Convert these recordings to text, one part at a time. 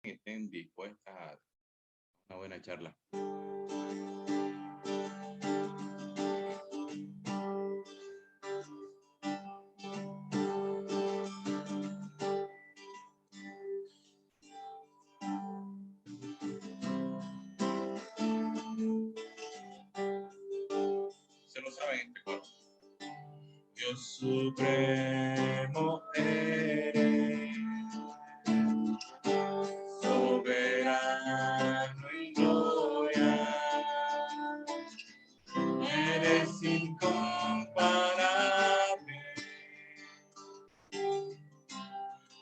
estén dispuestas a una buena charla. Se lo saben este coro. Dios supremo eres, soberano y gloria, eres incomparable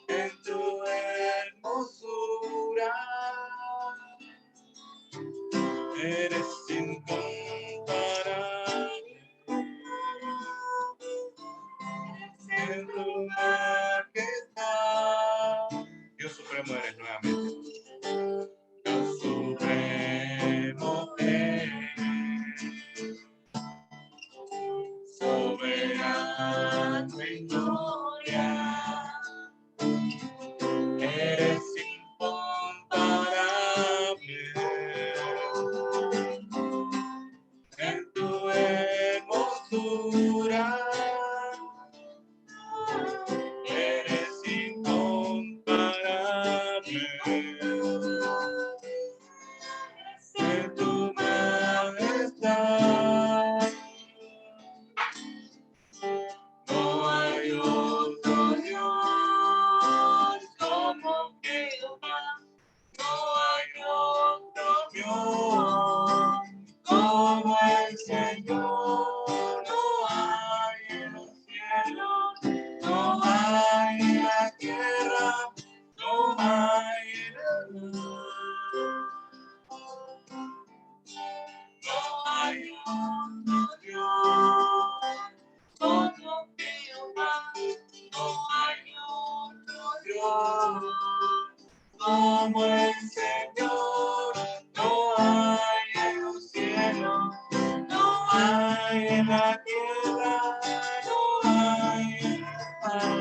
en tu hermosura, eres incomparable en tu majestad. Dios supremo eres nuevamente. Dios supremo eres, soberano en gloria, eres incomparable en tu hermosura, eres incomparable en tu majestad. No hay otro Dios como Jehová, no hay otro Dios como el Señor, no hay en los cielos, no hay en la tierra, no hay en el mar. No hay otro Dios como Jehová, no hay otro Dios como el Señor, no hay en los cielos, no hay en la tierra, no hay en el mar.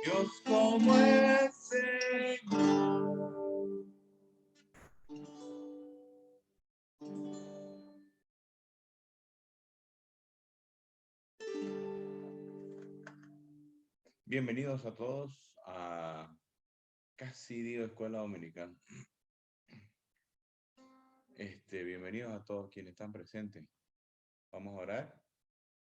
Dios como el Señor. Bienvenidos a todos a Casi Digo Escuela Dominicana. Bienvenidos a todos quienes están presentes. Vamos a orar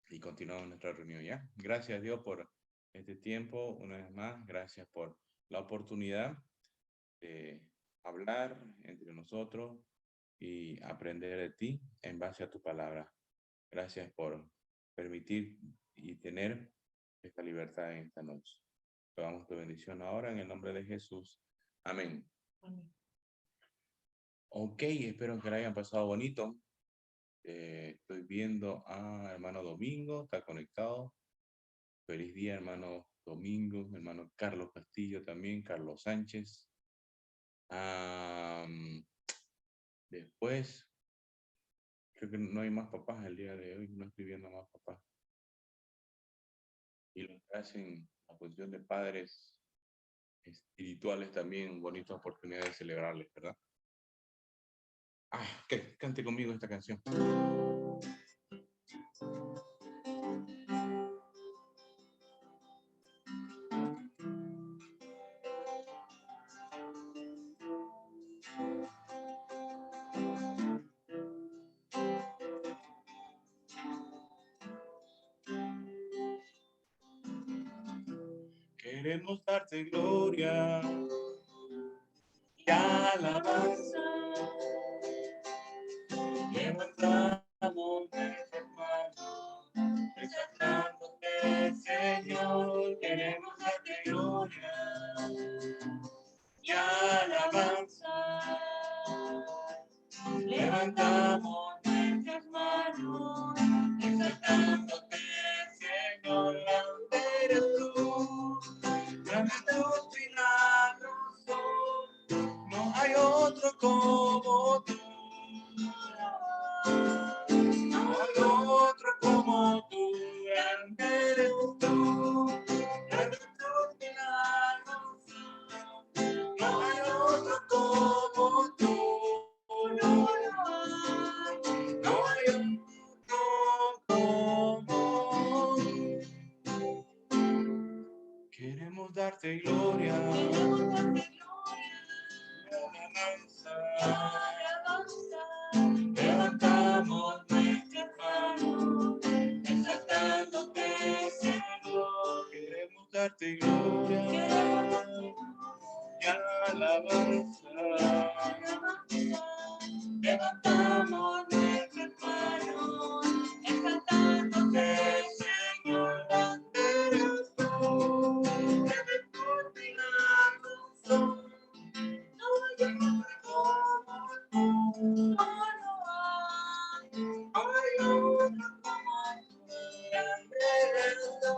y continuamos nuestra reunión ya. Gracias Dios por este tiempo, una vez más. Gracias por la oportunidad de hablar entre nosotros y aprender de ti en base a tu palabra. Gracias por permitir y tener esta libertad en esta noche. Te damos tu bendición ahora en el nombre de Jesús. Amén. Amén. Ok, espero que la hayan pasado bonito. Estoy viendo a hermano Domingo, está conectado. Feliz día, hermano Domingo, hermano Carlos Castillo también, Carlos Sánchez. Después, creo que no hay más papás el día de hoy, no estoy viendo más papás. Y los que hacen la posición de padres espirituales también, bonita oportunidad de celebrarles, ¿verdad? Que cante conmigo esta canción. Queremos darte gloria y alabanza. Levantamos nuestras manos, exaltándote, Señor. Queremos darte gloria y alabanza. Levantamos nuestras manos, exaltándote, Señor. Grande eres tú, grande tus milagros son, no hay otro como tú. No hay otro como tú, grande eres tú, grande tus milagros. Queremos darte gloria. Alabanza. Levantamos nuestras manos, exaltándote, Señor. Queremos darte gloria y alabanza. Levantamos nuestras manos, exaltándote, Señor. Eres tú, eres tú mi razón. No hay otro como tú, no hay otro como tú. Grande eres tú,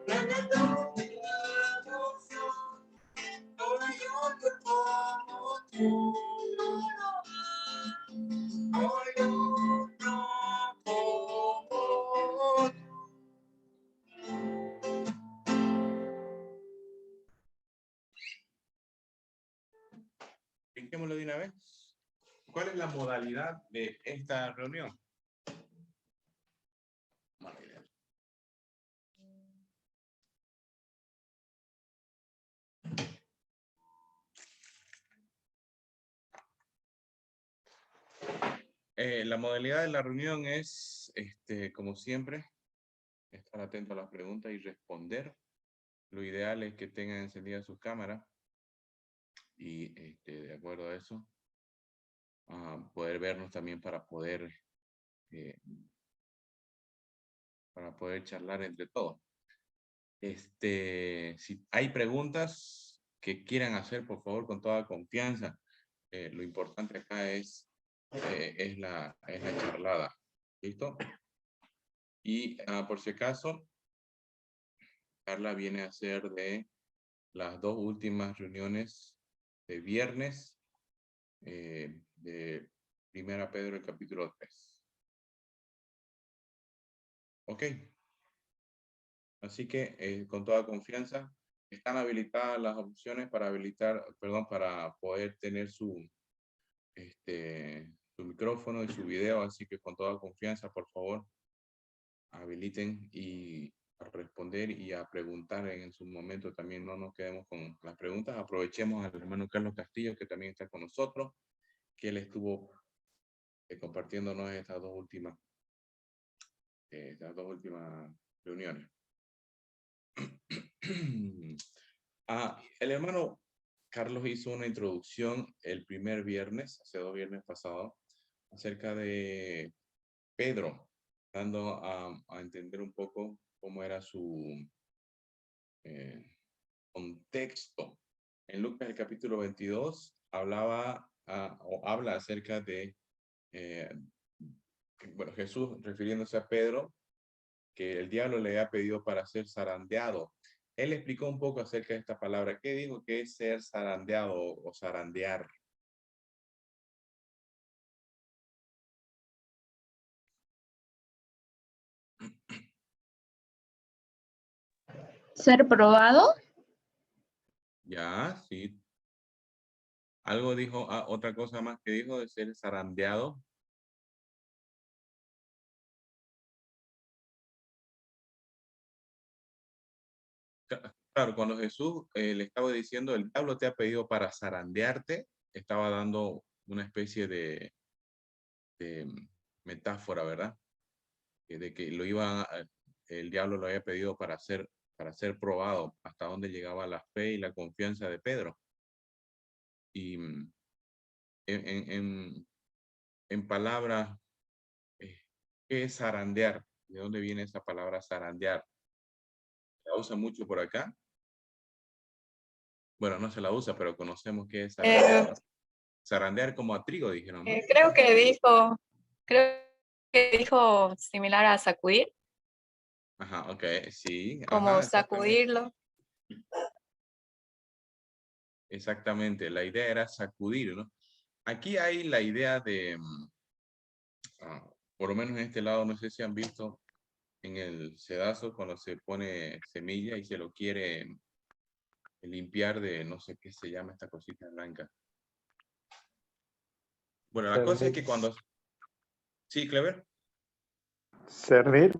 grande es tu devoción. No hay otro como tú, no hay otro como tú. Brinquémoslo de una vez. ¿Cuál es la modalidad de esta reunión? Mala idea. La modalidad de la reunión es, como siempre, estar atento a las preguntas y responder. Lo ideal es que tengan encendida sus cámaras y, de acuerdo a eso, poder vernos también eh, para poder charlar entre todos. Si hay preguntas que quieran hacer, por favor, con toda confianza. Lo importante acá es la charlada. ¿Listo? Y por si acaso, Carla viene a ser de las 2 últimas reuniones de viernes de Primera Pedro, el capítulo 3. Ok. Así que con toda confianza, están habilitadas las opciones para para poder tener su micrófono y su video, así que con toda confianza, por favor, habiliten y a responder y a preguntar en su momento. También no nos quedemos con las preguntas. Aprovechemos al hermano Carlos Castillo, que también está con nosotros, que él estuvo compartiéndonos estas dos últimas reuniones. El hermano Carlos hizo una introducción el primer viernes, hace 2 viernes pasados, acerca de Pedro, dando a entender un poco cómo era su contexto. En Lucas, el capítulo 22, habla acerca de, Jesús refiriéndose a Pedro, que el diablo le había pedido para ser zarandeado. Él explicó un poco acerca de esta palabra. ¿Qué dijo que es ser zarandeado o zarandear? ¿Ser probado? Ya, sí. Algo dijo, otra cosa más que dijo de ser zarandeado. Claro, cuando Jesús le estaba diciendo, el diablo te ha pedido para zarandearte, estaba dando una especie de metáfora, ¿verdad? De que el diablo lo había pedido para ser probado, hasta dónde llegaba la fe y la confianza de Pedro. Y en palabras, ¿qué es zarandear? ¿De dónde viene esa palabra zarandear? ¿La usa mucho por acá? Bueno, no se la usa, pero conocemos qué es zarandear, ¿no? Zarandear como a trigo, dijeron, ¿no? Creo que dijo similar a sacudir, Ajá, ok, sí. como Ajá, sacudirlo. Exactamente, la idea era sacudir, ¿no? Aquí hay la idea de, por lo menos en este lado, no sé si han visto en el sedazo cuando se pone semilla y se lo quiere limpiar de, no sé qué se llama esta cosita blanca. Bueno, la cosa es que cuando... Sí, Clever. Cernir.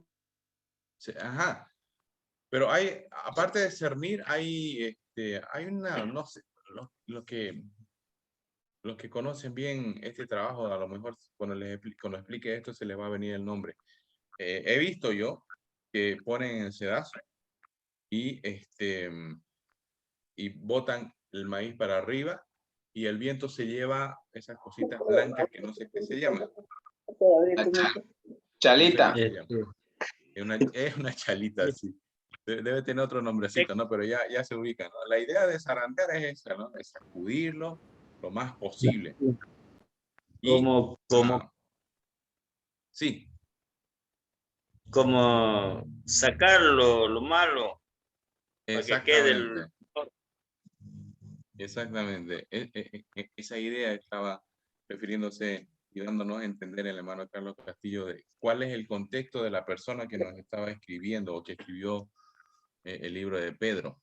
Ajá. Pero hay, aparte de cernir, hay una, no sé, los que conocen bien este trabajo, a lo mejor cuando explique esto se les va a venir el nombre. He visto yo que ponen el sedazo y, y botan el maíz para arriba y el viento se lleva esas cositas blancas que no sé qué se llaman. Chalita. No sé qué se llama. Es una chalita, sí. Debe tener otro nombrecito, ¿no? Pero ya se ubica, ¿no? La idea de zarandear es esa, ¿no? Es sacudirlo lo más posible. Y, sí. Como sacar lo malo para que quede el... Exactamente. Esa idea estaba refiriéndose y dándonos a entender el hermano Carlos Castillo de cuál es el contexto de la persona que nos estaba escribiendo o que escribió el libro de Pedro.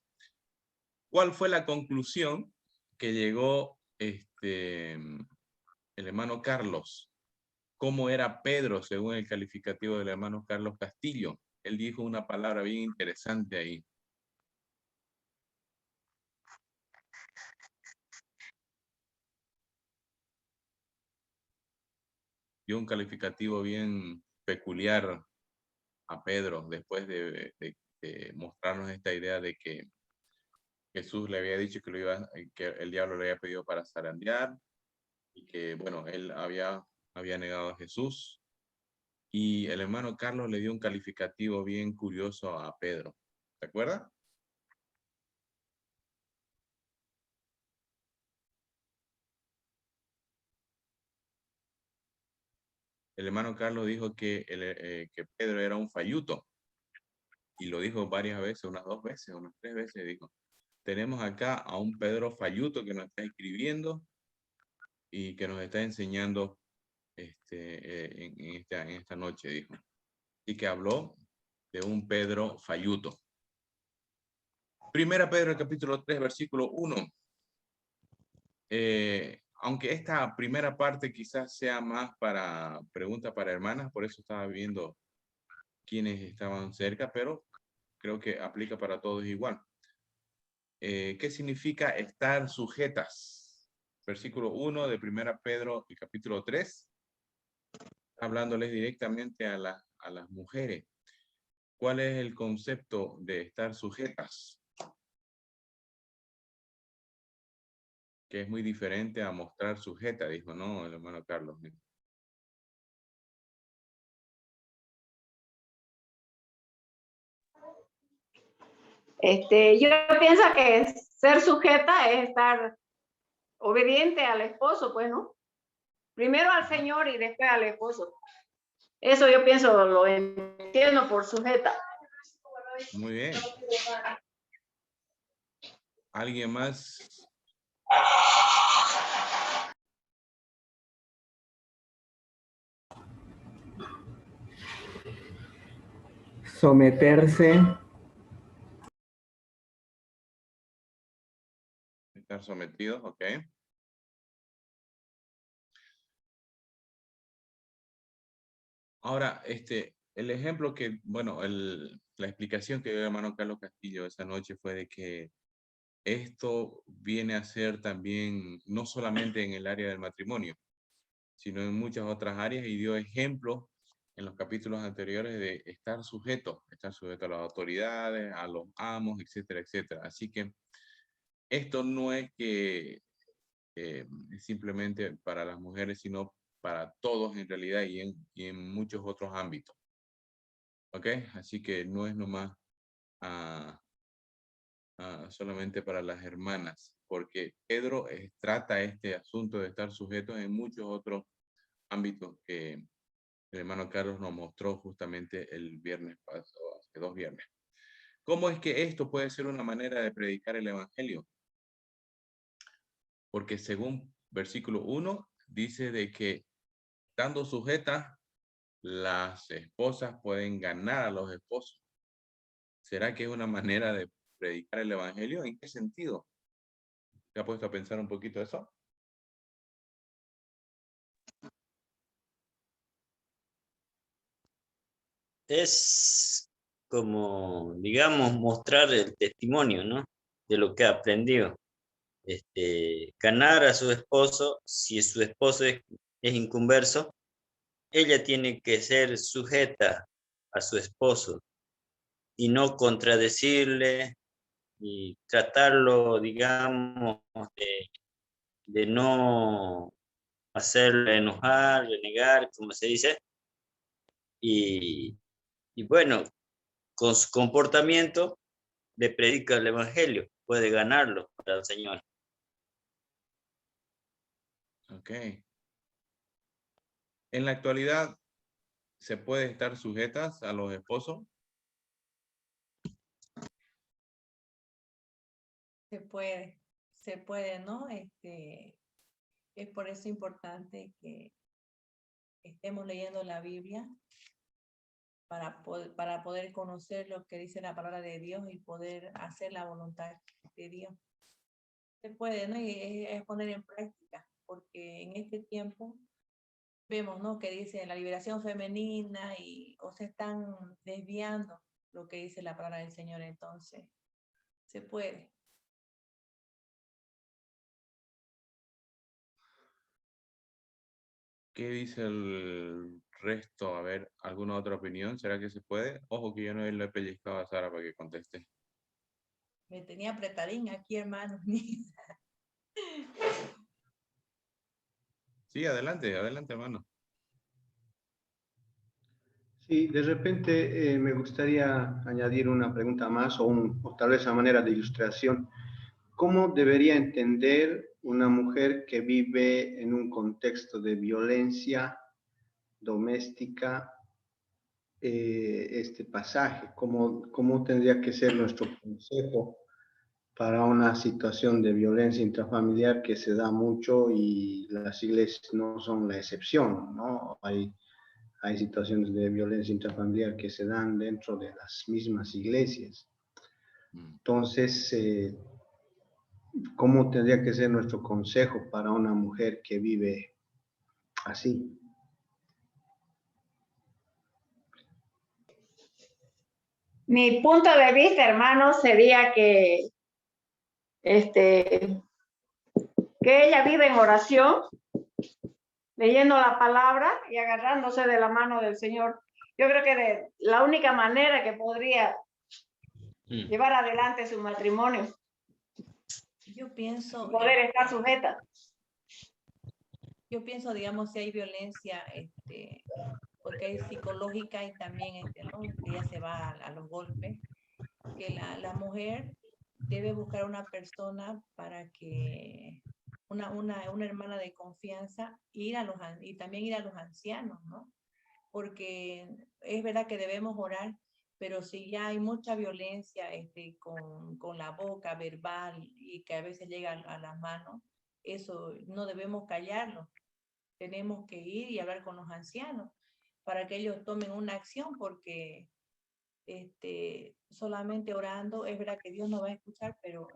¿Cuál fue la conclusión que llegó el hermano Carlos? ¿Cómo era Pedro según el calificativo del hermano Carlos Castillo? Él dijo una palabra bien interesante ahí. Dio un calificativo bien peculiar a Pedro después de mostrarnos esta idea de que Jesús le había dicho que el diablo le había pedido para zarandear y que, bueno, él había negado a Jesús. Y el hermano Carlos le dio un calificativo bien curioso a Pedro. ¿Se acuerda? El hermano Carlos dijo que Pedro era un falluto. Y lo dijo varias veces, unas 2 veces, unas 3 veces. Dijo, tenemos acá a un Pedro falluto que nos está escribiendo y que nos está enseñando en esta noche, dijo. Y que habló de un Pedro falluto. Primera Pedro, capítulo 3, versículo 1. Aunque esta primera parte quizás sea más para pregunta para hermanas, por eso estaba viendo quiénes estaban cerca, pero creo que aplica para todos igual. ¿Qué significa estar sujetas? Versículo 1 de Primera Pedro y capítulo 3, hablándoles directamente a las mujeres. ¿Cuál es el concepto de estar sujetas? Que es muy diferente a mostrar sujeta, dijo, ¿no? El hermano Carlos. Yo pienso que ser sujeta es estar obediente al esposo, pues, ¿no? Primero al Señor y después al esposo. Eso yo pienso, lo entiendo por sujeta. Muy bien. ¿Alguien más? Someterse. Estar sometidos, ok. Ahora, el ejemplo que, bueno, la explicación que dio el hermano Carlos Castillo esa noche fue de que esto viene a ser también, no solamente en el área del matrimonio, sino en muchas otras áreas, y dio ejemplos en los capítulos anteriores de estar sujeto a las autoridades, a los amos, etcétera, etcétera. Así que esto no es que simplemente para las mujeres, sino para todos en realidad y en muchos otros ámbitos. ¿Ok? Así que no es nomás solamente para las hermanas, porque Pedro trata este asunto de estar sujetos en muchos otros ámbitos que el hermano Carlos nos mostró justamente el viernes pasado, hace 2 viernes. ¿Cómo es que esto puede ser una manera de predicar el evangelio? Porque según versículo 1, dice de que estando sujetas, las esposas pueden ganar a los esposos. ¿Será que es una manera de predicar el evangelio? ¿En qué sentido? ¿Te ha puesto a pensar un poquito eso? Es como, digamos, mostrar el testimonio, ¿no? De lo que ha aprendido. Ganar a su esposo, si su esposo es inconverso, ella tiene que ser sujeta a su esposo y no contradecirle y tratarlo, digamos, de no hacerle enojar, renegar, como se dice, y bueno, con su comportamiento le predica el evangelio, puede ganarlo para el Señor. Ok. En la actualidad, ¿se puede estar sujetas a los esposos? Se puede, ¿no? Es por eso importante que estemos leyendo la Biblia para poder conocer lo que dice la palabra de Dios y poder hacer la voluntad de Dios. Se puede, ¿no? Y es poner en práctica, porque en este tiempo vemos, ¿no? Que dice la liberación femenina o se están desviando lo que dice la palabra del Señor, entonces se puede. ¿Qué dice el resto? A ver, ¿alguna otra opinión? ¿Será que se puede? Ojo que yo no le he pellizcado a Sara para que conteste. Me tenía apretadín aquí, hermano. Sí, adelante, adelante, hermano. Sí, de repente me gustaría añadir una pregunta más o tal vez a manera de ilustración. ¿Cómo debería entender una mujer que vive en un contexto de violencia doméstica este pasaje? ¿Cómo tendría que ser nuestro consejo para una situación de violencia intrafamiliar que se da mucho y las iglesias no son la excepción, ¿no? Hay situaciones de violencia intrafamiliar que se dan dentro de las mismas iglesias. Entonces, ¿cómo tendría que ser nuestro consejo para una mujer que vive así? Mi punto de vista, hermano, sería que ella vive en oración, leyendo la palabra y agarrándose de la mano del Señor. Yo creo que la única manera que podría llevar adelante su matrimonio, Yo pienso, poder estar sujeta. Digamos, si hay violencia, porque hay psicológica y también, ¿no? Que ya se va a los golpes, que la mujer debe buscar una persona para que una hermana de confianza y también ir a los ancianos, ¿no? Porque es verdad que debemos orar, pero si ya hay mucha violencia con la boca verbal y que a veces llega a las manos, eso no debemos callarlo. Tenemos que ir y hablar con los ancianos para que ellos tomen una acción, porque solamente orando, es verdad que Dios no va a escuchar, pero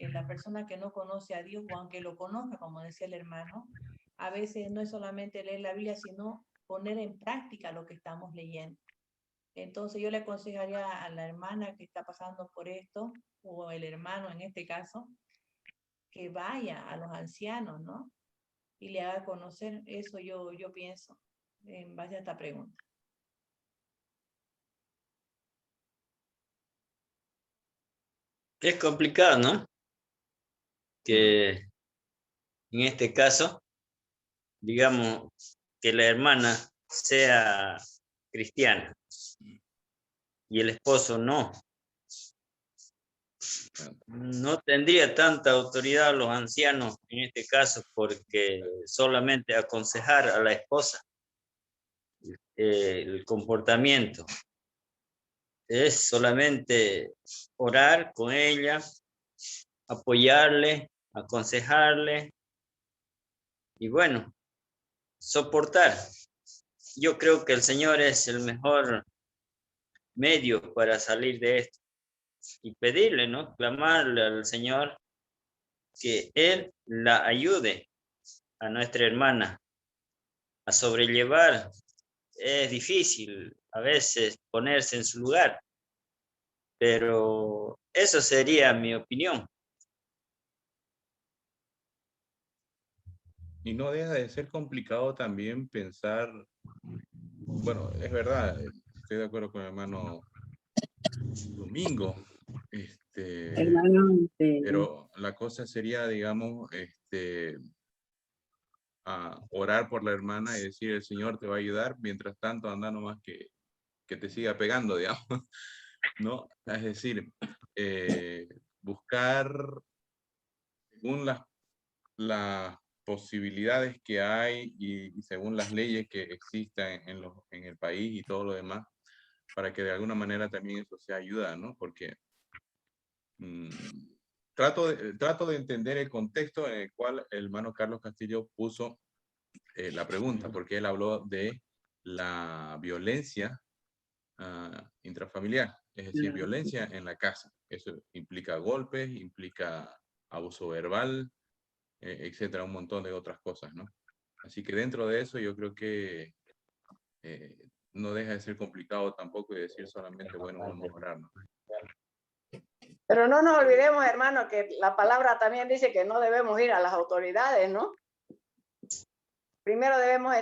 la persona que no conoce a Dios, o aunque lo conozca, como decía el hermano, a veces no es solamente leer la Biblia, sino poner en práctica lo que estamos leyendo. Entonces yo le aconsejaría a la hermana que está pasando por esto, o el hermano en este caso, que vaya a los ancianos, ¿no? Y le haga conocer. Eso yo pienso en base a esta pregunta. Es complicado, ¿no? Que en este caso, digamos, que la hermana sea cristiana y el esposo no. No tendría tanta autoridad los ancianos en este caso, porque solamente aconsejar a la esposa el comportamiento es solamente orar con ella, apoyarle, aconsejarle y bueno, soportar. Yo creo que el Señor es el mejor medio para salir de esto y pedirle, ¿no? Clamarle al Señor que Él la ayude a nuestra hermana a sobrellevar. Es difícil a veces ponerse en su lugar, Pero eso sería mi opinión. Y no deja de ser complicado también pensar, bueno, es verdad, estoy de acuerdo con el hermano Domingo, Hermano, pero la cosa sería, digamos, a orar por la hermana y decir, el Señor te va a ayudar, mientras tanto anda nomás que te siga pegando, digamos, ¿no? Es decir, buscar según las posibilidades que hay y según las leyes que existan en el país y todo lo demás, para que de alguna manera también eso sea ayuda, ¿no? Porque trato de entender el contexto en el cual el hermano Carlos Castillo puso la pregunta, porque él habló de la violencia intrafamiliar, es decir, violencia en la casa. Eso implica golpes, implica abuso verbal, etcétera, un montón de otras cosas, ¿no? Así que dentro de eso yo creo que no deja de ser complicado tampoco y decir solamente, bueno, vamos a orar, ¿no? Pero no nos olvidemos, hermano, que la palabra también dice que no debemos ir a las autoridades, ¿no? Primero debemos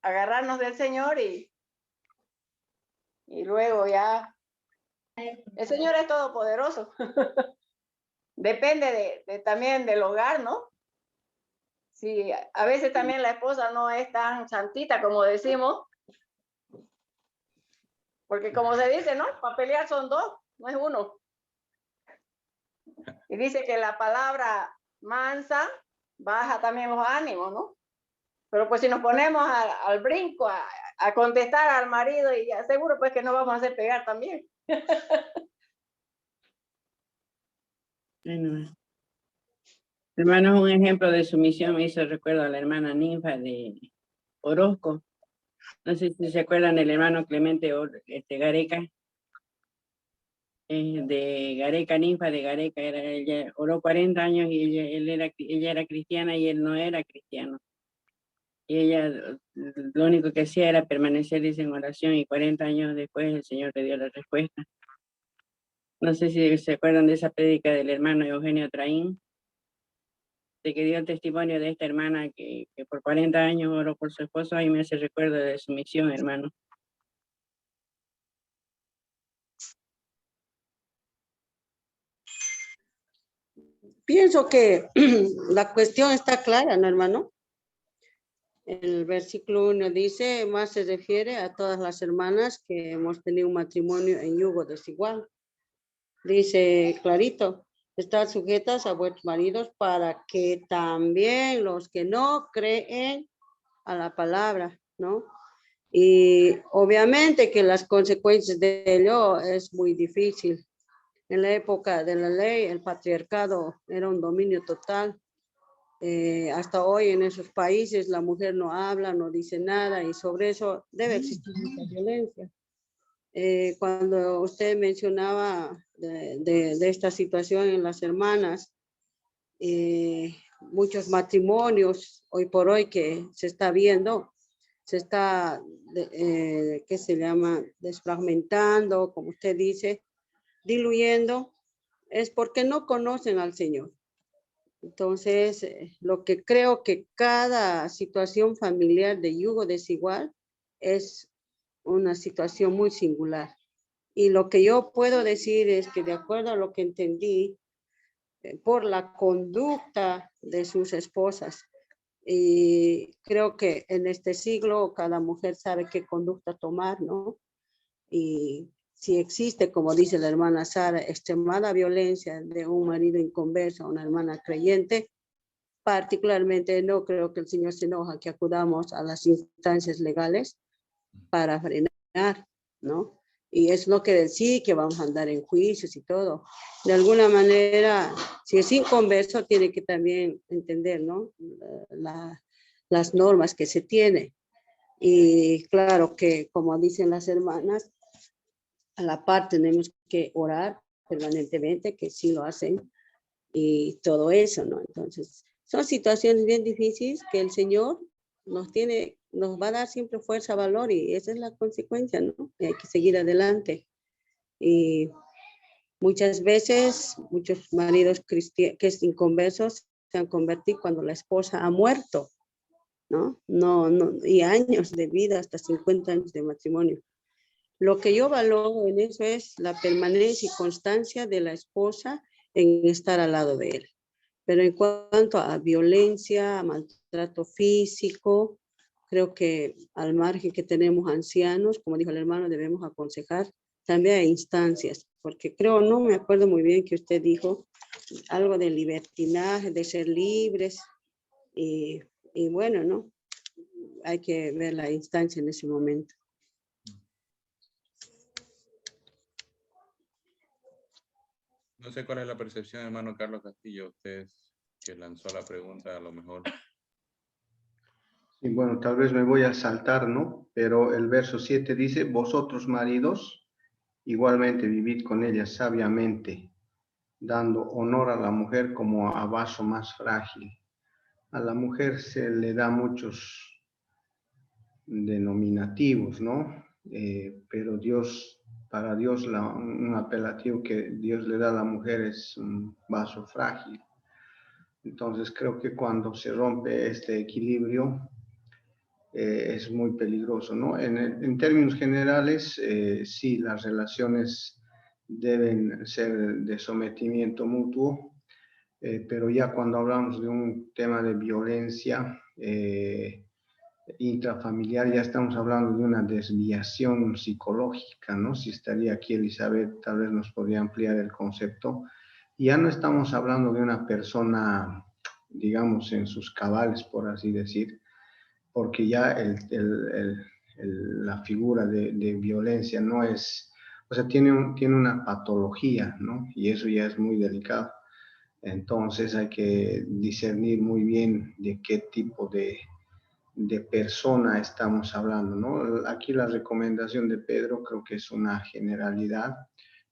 agarrarnos del Señor y luego ya. El Señor es todopoderoso. Depende también del hogar, ¿no? Si a veces también la esposa no es tan santita como decimos, porque como se dice, ¿no? Para pelear son dos, no es uno. Y dice que la palabra mansa baja también los ánimos, ¿no? Pero pues si nos ponemos al brinco a contestar al marido, y seguro pues que no vamos a hacer pegar también. bueno, hermanos, un ejemplo de sumisión me hizo recuerdo a la hermana Ninfa de Orozco. No sé si se acuerdan del hermano Clemente Gareca, de Gareca, Ninfa de Gareca. Ella oró 40 años y ella era cristiana y él no era cristiano. Y ella lo único que hacía era permanecer en oración, y 40 años después el Señor le dio la respuesta. No sé si se acuerdan de esa prédica del hermano Eugenio Traín, de que dio el testimonio de esta hermana que por 40 años oró por su esposo, y me hace recuerdo de su misión, hermano. Pienso que la cuestión está clara, ¿no, hermano? El versículo 1 dice, más se refiere a todas las hermanas que hemos tenido un matrimonio en yugo desigual. Dice clarito, están sujetas a vuestros maridos para que también los que no creen a la palabra, ¿no? Y obviamente que las consecuencias de ello es muy difícil. En la época de la ley, el patriarcado era un dominio total. Hasta hoy en esos países la mujer no habla, no dice nada, y sobre eso debe existir mucha violencia. Cuando usted mencionaba de esta situación en las hermanas, muchos matrimonios hoy por hoy que se está viendo, se está, ¿qué se llama? Desfragmentando, como usted dice, diluyendo, es porque no conocen al Señor. Entonces, lo que creo que cada situación familiar de yugo desigual es una situación muy singular. Y lo que yo puedo decir es que de acuerdo a lo que entendí, por la conducta de sus esposas, y creo que en este siglo cada mujer sabe qué conducta tomar, ¿no? Y si existe, como dice la hermana Sara, extremada violencia de un marido inconverso a una hermana creyente, particularmente no creo que el Señor se enoja que acudamos a las instancias legales para frenar, ¿no? Y es no quiere decir que vamos a andar en juicios y todo. De alguna manera, si es inconverso, tiene que también entender, ¿no? Las normas que se tiene. Y claro que, como dicen las hermanas, a la par tenemos que orar permanentemente, que sí lo hacen, y todo eso, ¿no? Entonces, son situaciones bien difíciles que el Señor nos va a dar siempre fuerza, valor, y esa es la consecuencia, ¿no? Y hay que seguir adelante. Y Muchas veces, muchos maridos que es inconversos se han convertido cuando la esposa ha muerto, ¿no? Y años de vida, hasta 50 años de matrimonio. Lo que yo valoro en eso es la permanencia y constancia de la esposa en estar al lado de él. Pero en cuanto a violencia, a maltrato físico, creo que al margen que tenemos ancianos, como dijo el hermano, debemos aconsejar. También hay instancias, porque creo, no me acuerdo muy bien que usted dijo algo de libertinaje, de ser libres, y bueno, ¿no? Hay que ver la instancia en ese momento. No sé cuál es la percepción, hermano Carlos Castillo, usted que lanzó la pregunta, a lo mejor. Y bueno, tal vez me voy a saltar, ¿no? Pero el verso 7 dice, vosotros maridos, igualmente vivid con ella sabiamente, dando honor a la mujer como a vaso más frágil. A la mujer se le da muchos denominativos, ¿no? Pero para Dios, un apelativo que Dios le da a la mujer es un vaso frágil. Entonces creo que cuando se rompe este equilibrio es muy peligroso, ¿no? En términos generales, sí, las relaciones deben ser de sometimiento mutuo, pero ya cuando hablamos de un tema de violencia intrafamiliar, ya estamos hablando de una desviación psicológica, ¿no? Si estaría aquí Elizabeth, tal vez nos podría ampliar el concepto. Ya no estamos hablando de una persona, digamos, en sus cabales, por así decir, porque ya la figura de violencia no es, o sea, tiene una patología, ¿no? Y eso ya es muy delicado. Entonces hay que discernir muy bien de qué tipo de persona estamos hablando, ¿no? Aquí la recomendación de Pedro creo que es una generalidad,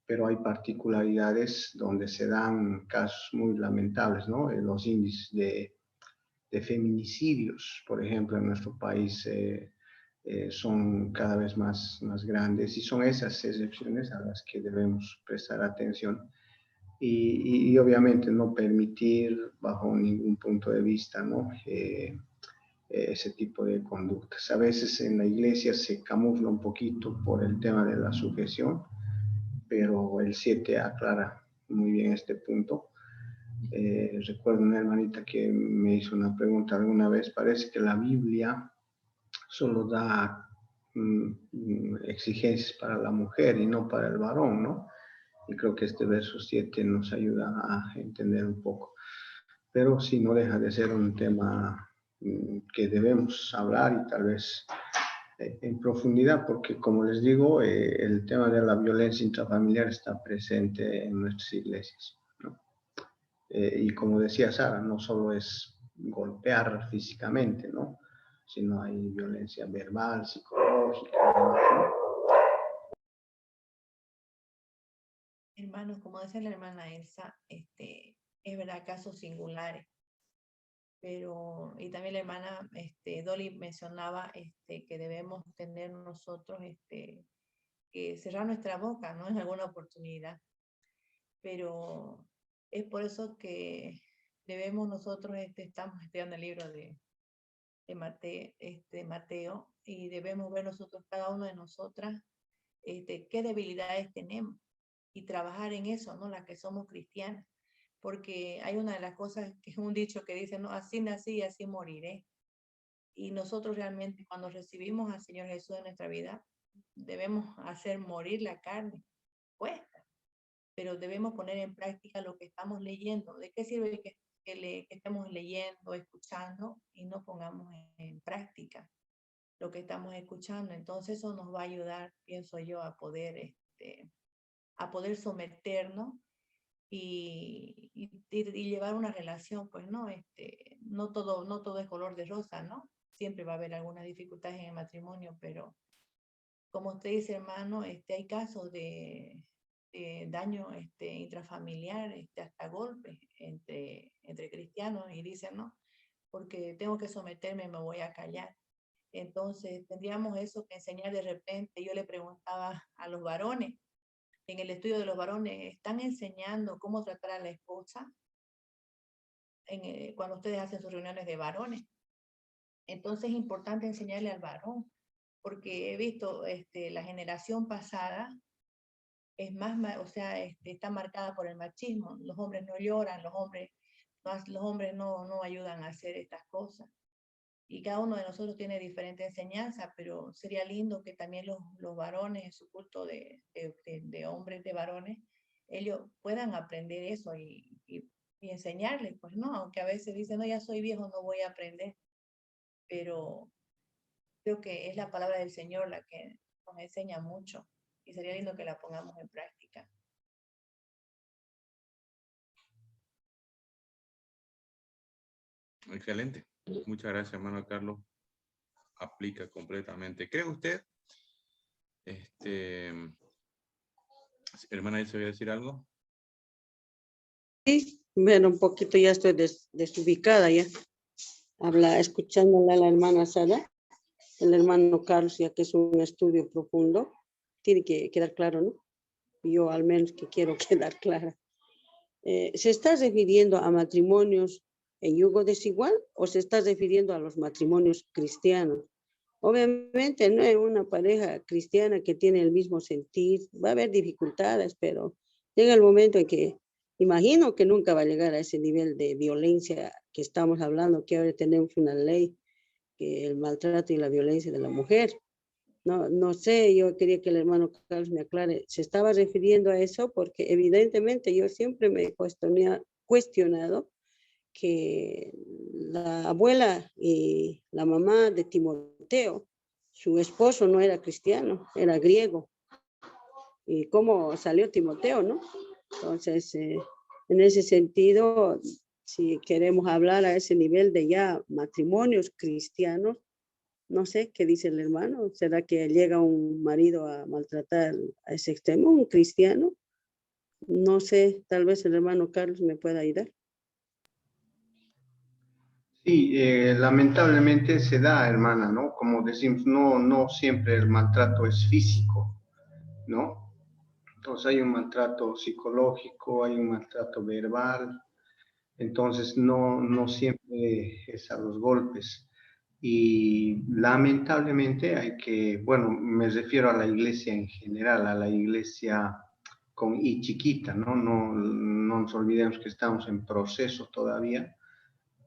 pero hay particularidades donde se dan casos muy lamentables, ¿no? Los índices de feminicidios, por ejemplo, en nuestro país son cada vez más grandes y son esas excepciones a las que debemos prestar atención y obviamente no permitir bajo ningún punto de vista, ¿no? Ese tipo de conductas. A veces en la iglesia se camufla un poquito por el tema de la sujeción, pero el 7 aclara muy bien este punto. Recuerdo una hermanita que me hizo una pregunta alguna vez, parece que la Biblia solo da exigencias para la mujer y no para el varón, ¿no? Y creo que este verso 7 nos ayuda a entender un poco. Pero sí, no deja de ser un tema que debemos hablar y tal vez en profundidad, porque como les digo, el tema de la violencia intrafamiliar está presente en nuestras iglesias, ¿no? Y como decía Sara, no solo es golpear físicamente, ¿no? Sino hay violencia verbal, psicológica, ¿no? Hermanos, como decía la hermana Elsa, es verdad, casos singulares, pero, y también la hermana Dolly mencionaba que debemos tener nosotros que cerrar nuestra boca, ¿no? En alguna oportunidad, pero es por eso que debemos nosotros, estamos estudiando el libro de Mateo, y debemos ver nosotros, cada uno de nosotras, qué debilidades tenemos y trabajar en eso, ¿no? Las que somos cristianas, porque hay una de las cosas que es un dicho que dice, ¿no? Así nací y así moriré. Y nosotros realmente cuando recibimos al Señor Jesús en nuestra vida, debemos hacer morir la carne, cuesta, pero debemos poner en práctica lo que estamos leyendo. ¿De qué sirve que estemos leyendo, escuchando y no pongamos en práctica lo que estamos escuchando? Entonces eso nos va a ayudar, pienso yo, a poder someternos y llevar una relación, pues no todo es color de rosa, ¿no? Siempre va a haber algunas dificultades en el matrimonio, pero como usted dice, hermano, hay casos de daño intrafamiliar, hasta golpes entre cristianos, y dicen, no, porque tengo que someterme, me voy a callar. Entonces tendríamos eso que enseñar de repente. Yo le preguntaba a los varones, en el estudio de los varones, están enseñando cómo tratar a la esposa cuando ustedes hacen sus reuniones de varones. Entonces es importante enseñarle al varón, porque he visto la generación pasada es más, o sea, está marcada por el machismo. Los hombres no lloran, los hombres no ayudan a hacer estas cosas. Y cada uno de nosotros tiene diferente enseñanza, pero sería lindo que también los varones en su culto de hombres, de varones, ellos puedan aprender eso y enseñarles, pues no, aunque a veces dicen, no, ya soy viejo, no voy a aprender, pero creo que es la palabra del Señor la que nos enseña mucho y sería lindo que la pongamos en práctica. Excelente. Muchas gracias, hermano Carlos. Aplica completamente. ¿Cree usted? Hermana, ¿se voy a decir algo? Sí, bueno, un poquito ya estoy desubicada ya. Escuchándola a la hermana Sara, el hermano Carlos, ya que es un estudio profundo, tiene que quedar claro, ¿no? Yo al menos que quiero quedar clara. ¿Se está refiriendo a matrimonios en yugo desigual o se está refiriendo a los matrimonios cristianos? Obviamente no es una pareja cristiana que tiene el mismo sentir, va a haber dificultades, pero llega el momento en que imagino que nunca va a llegar a ese nivel de violencia que estamos hablando, que ahora tenemos una ley que el maltrato y la violencia de la mujer. No sé, yo quería que el hermano Carlos me aclare, ¿se estaba refiriendo a eso? Porque evidentemente yo siempre me he cuestionado que la abuela y la mamá de Timoteo, su esposo no era cristiano, era griego. ¿Y cómo salió Timoteo, no? Entonces, en ese sentido, si queremos hablar a ese nivel de ya matrimonios cristianos, no sé qué dice el hermano. ¿Será que llega un marido a maltratar a ese extremo, un cristiano? No sé, tal vez el hermano Carlos me pueda ayudar. Sí, lamentablemente se da, hermana, ¿no? Como decimos, no siempre el maltrato es físico, ¿no? Entonces hay un maltrato psicológico, hay un maltrato verbal, entonces no siempre es a los golpes. Y lamentablemente hay que, bueno, me refiero a la iglesia en general, a la iglesia con I chiquita, ¿no? No nos olvidemos que estamos en proceso todavía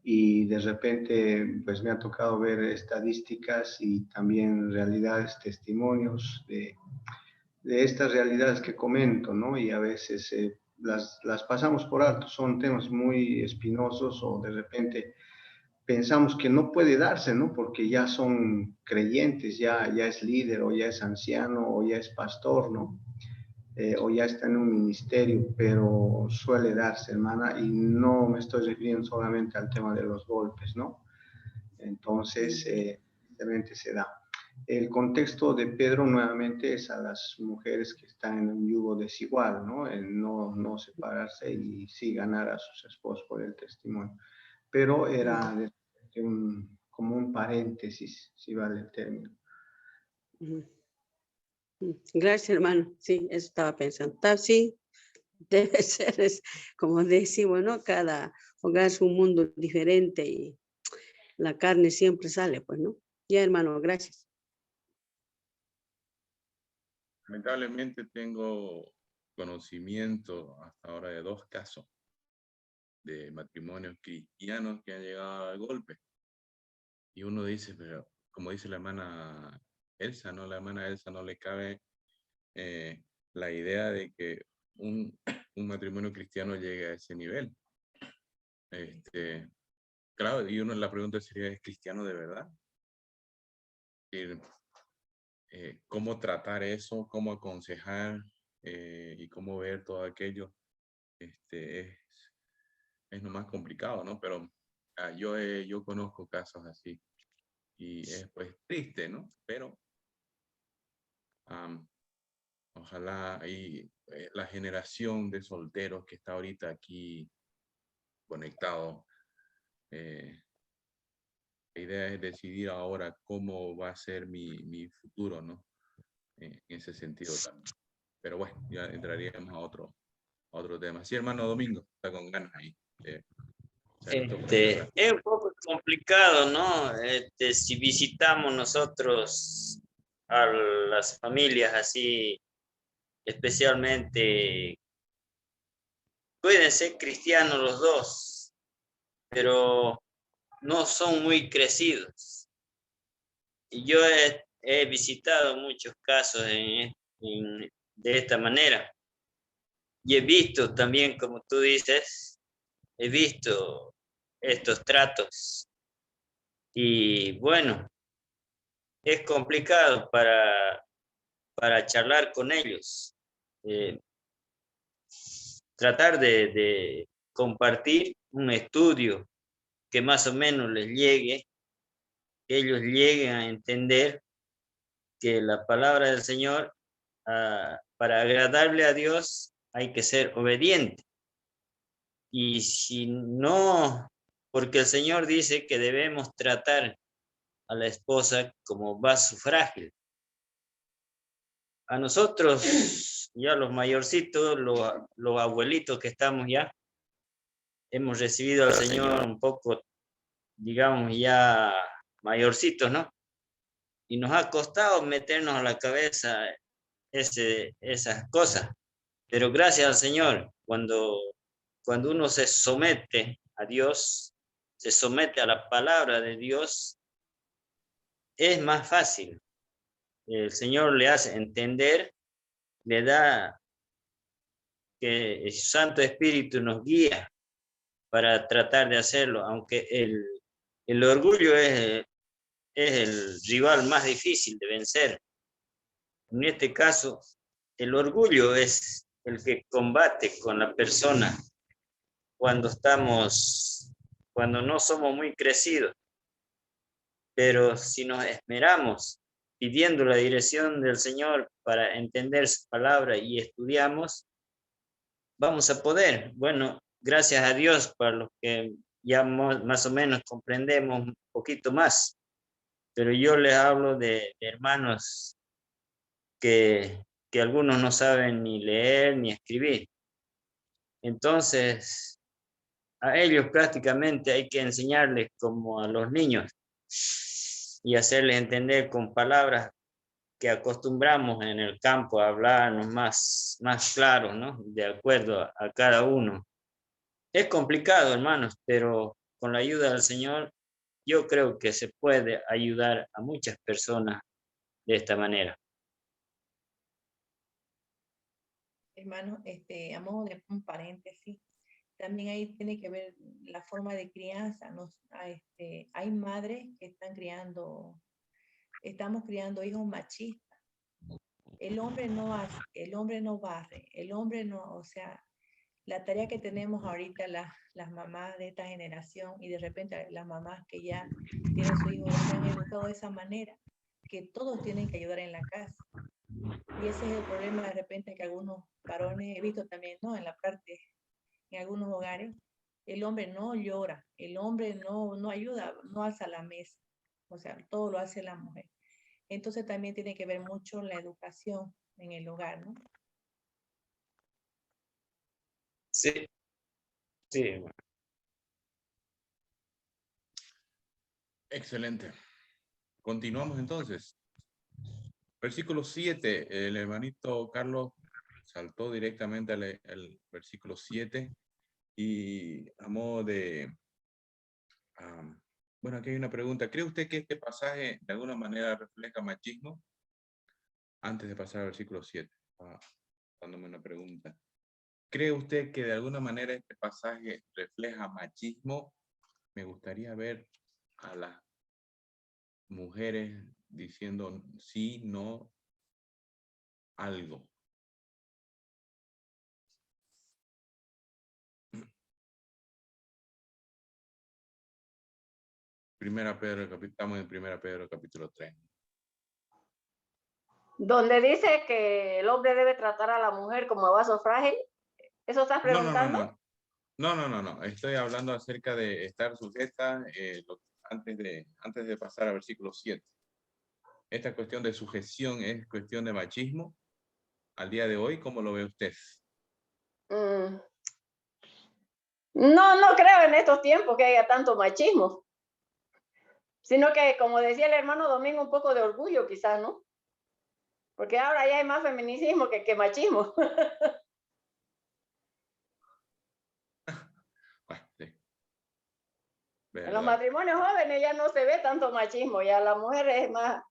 y de repente pues me ha tocado ver estadísticas y también realidades, testimonios de estas realidades que comento, ¿no? Y a veces las pasamos por alto, son temas muy espinosos o de repente pensamos que no puede darse, ¿no? Porque ya son creyentes, ya es líder o ya es anciano o ya es pastor, ¿no? O ya está en un ministerio, pero suele darse, hermana, y no me estoy refiriendo solamente al tema de los golpes, ¿no? Entonces, realmente se da. El contexto de Pedro nuevamente es a las mujeres que están en un yugo desigual, ¿no? En no separarse y sí ganar a sus esposos por el testimonio. Pero era como un paréntesis, si vale el término. Gracias, hermano. Sí, eso estaba pensando. Sí, debe ser, como decimos, ¿no? Cada hogar es un mundo diferente y la carne siempre sale, pues, ¿no? Ya, hermano, gracias. Lamentablemente tengo conocimiento hasta ahora de 2 casos de matrimonios cristianos que han llegado al golpe. Y uno dice, pero como dice la hermana Elsa, ¿no? La hermana Elsa no le cabe la idea de que un matrimonio cristiano llegue a ese nivel. Claro, y la pregunta sería, ¿es cristiano de verdad? ¿Cómo tratar eso? ¿Cómo aconsejar? Y cómo ver todo aquello. Es lo más complicado, ¿no? Pero yo conozco casos así. Y es pues triste, ¿no? Pero ojalá la generación de solteros que está ahorita aquí conectado, la idea es decidir ahora cómo va a ser mi futuro, ¿no? En ese sentido también. pero bueno, ya entraríamos a otro tema. Sí, hermano Domingo, está con ganas ahí. Es un poco complicado, ¿no? Si visitamos nosotros a las familias así, especialmente, pueden ser cristianos los dos, pero no son muy crecidos. Y yo he visitado muchos casos de esta manera. Y he visto también, como tú dices, he visto estos tratos. Y bueno, es complicado para charlar con ellos. Tratar de compartir un estudio que más o menos les llegue, que ellos lleguen a entender que la palabra del Señor, para agradarle a Dios, hay que ser obediente. Y si no, porque el Señor dice que debemos tratar a la esposa como vaso frágil. A nosotros, ya los mayorcitos, los abuelitos que estamos ya, hemos recibido al Señor un poco, digamos, ya mayorcitos, ¿no? Y nos ha costado meternos a la cabeza esas cosas. Pero gracias al Señor, cuando uno se somete a Dios, se somete a la palabra de Dios, es más fácil. El Señor le hace entender, le da que el Santo Espíritu nos guía para tratar de hacerlo, aunque el orgullo es el rival más difícil de vencer. En este caso, el orgullo es el que combate con la persona cuando no somos muy crecidos. Pero si nos esmeramos pidiendo la dirección del Señor para entender su palabra y estudiamos, vamos a poder. Bueno, gracias a Dios para los que ya más o menos comprendemos un poquito más. Pero yo les hablo de hermanos que algunos no saben ni leer ni escribir. Entonces, a ellos prácticamente hay que enseñarles como a los niños y hacerles entender con palabras que acostumbramos en el campo a hablarnos más claro, ¿no? De acuerdo a cada uno. Es complicado, hermanos, pero con la ayuda del Señor, yo creo que se puede ayudar a muchas personas de esta manera. Hermano, a modo de un paréntesis, también ahí tiene que ver la forma de crianza. Hay madres que estamos criando hijos machistas. El hombre no hace, el hombre no barre, el hombre no, o sea, la tarea que tenemos ahorita las mamás de esta generación y de repente las mamás que ya tienen su hijo, se han educado de esa manera, que todos tienen que ayudar en la casa. Y ese es el problema de repente que algunos varones, he visto también, ¿no? En algunos hogares, el hombre no llora, el hombre no ayuda, no alza la mesa, o sea, todo lo hace la mujer. Entonces también tiene que ver mucho la educación en el hogar, ¿no? Sí, sí. Excelente. Continuamos entonces. Versículo 7, el hermanito Carlos saltó directamente al versículo 7 y a modo de... bueno, aquí hay una pregunta. ¿Cree usted que este pasaje de alguna manera refleja machismo? Antes de pasar al versículo 7, dándome una pregunta. ¿Cree usted que de alguna manera este pasaje refleja machismo? Me gustaría ver a las mujeres diciendo sí, no, algo. Estamos en 1 Pedro capítulo 3. Donde dice que el hombre debe tratar a la mujer como a vaso frágil. ¿Eso estás preguntando? No. Estoy hablando acerca de estar sujeta antes de pasar al versículo 7. Esta cuestión de sujeción es cuestión de machismo. al día de hoy, ¿cómo lo ve usted? No creo en estos tiempos que haya tanto machismo, sino que, como decía el hermano Domingo, un poco de orgullo quizás, ¿no? Porque ahora ya hay más feminicismo que machismo. Bueno, sí. En los ¿Verdad? matrimonios jóvenes ya no se ve tanto machismo, ya la mujer es más,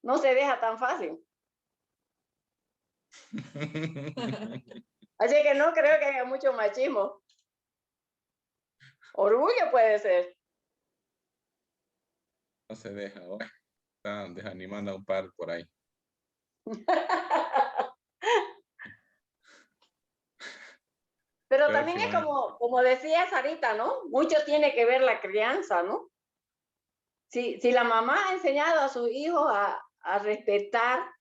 no se deja tan fácil. Así que no creo que haya mucho machismo. Orgullo puede ser. No se deja, bueno, están desanimando a un par por ahí. Pero Pero también sí, es bueno, como decía Sarita, ¿no? Mucho tiene que ver la crianza, ¿no? Si la mamá ha enseñado a sus hijos a respetar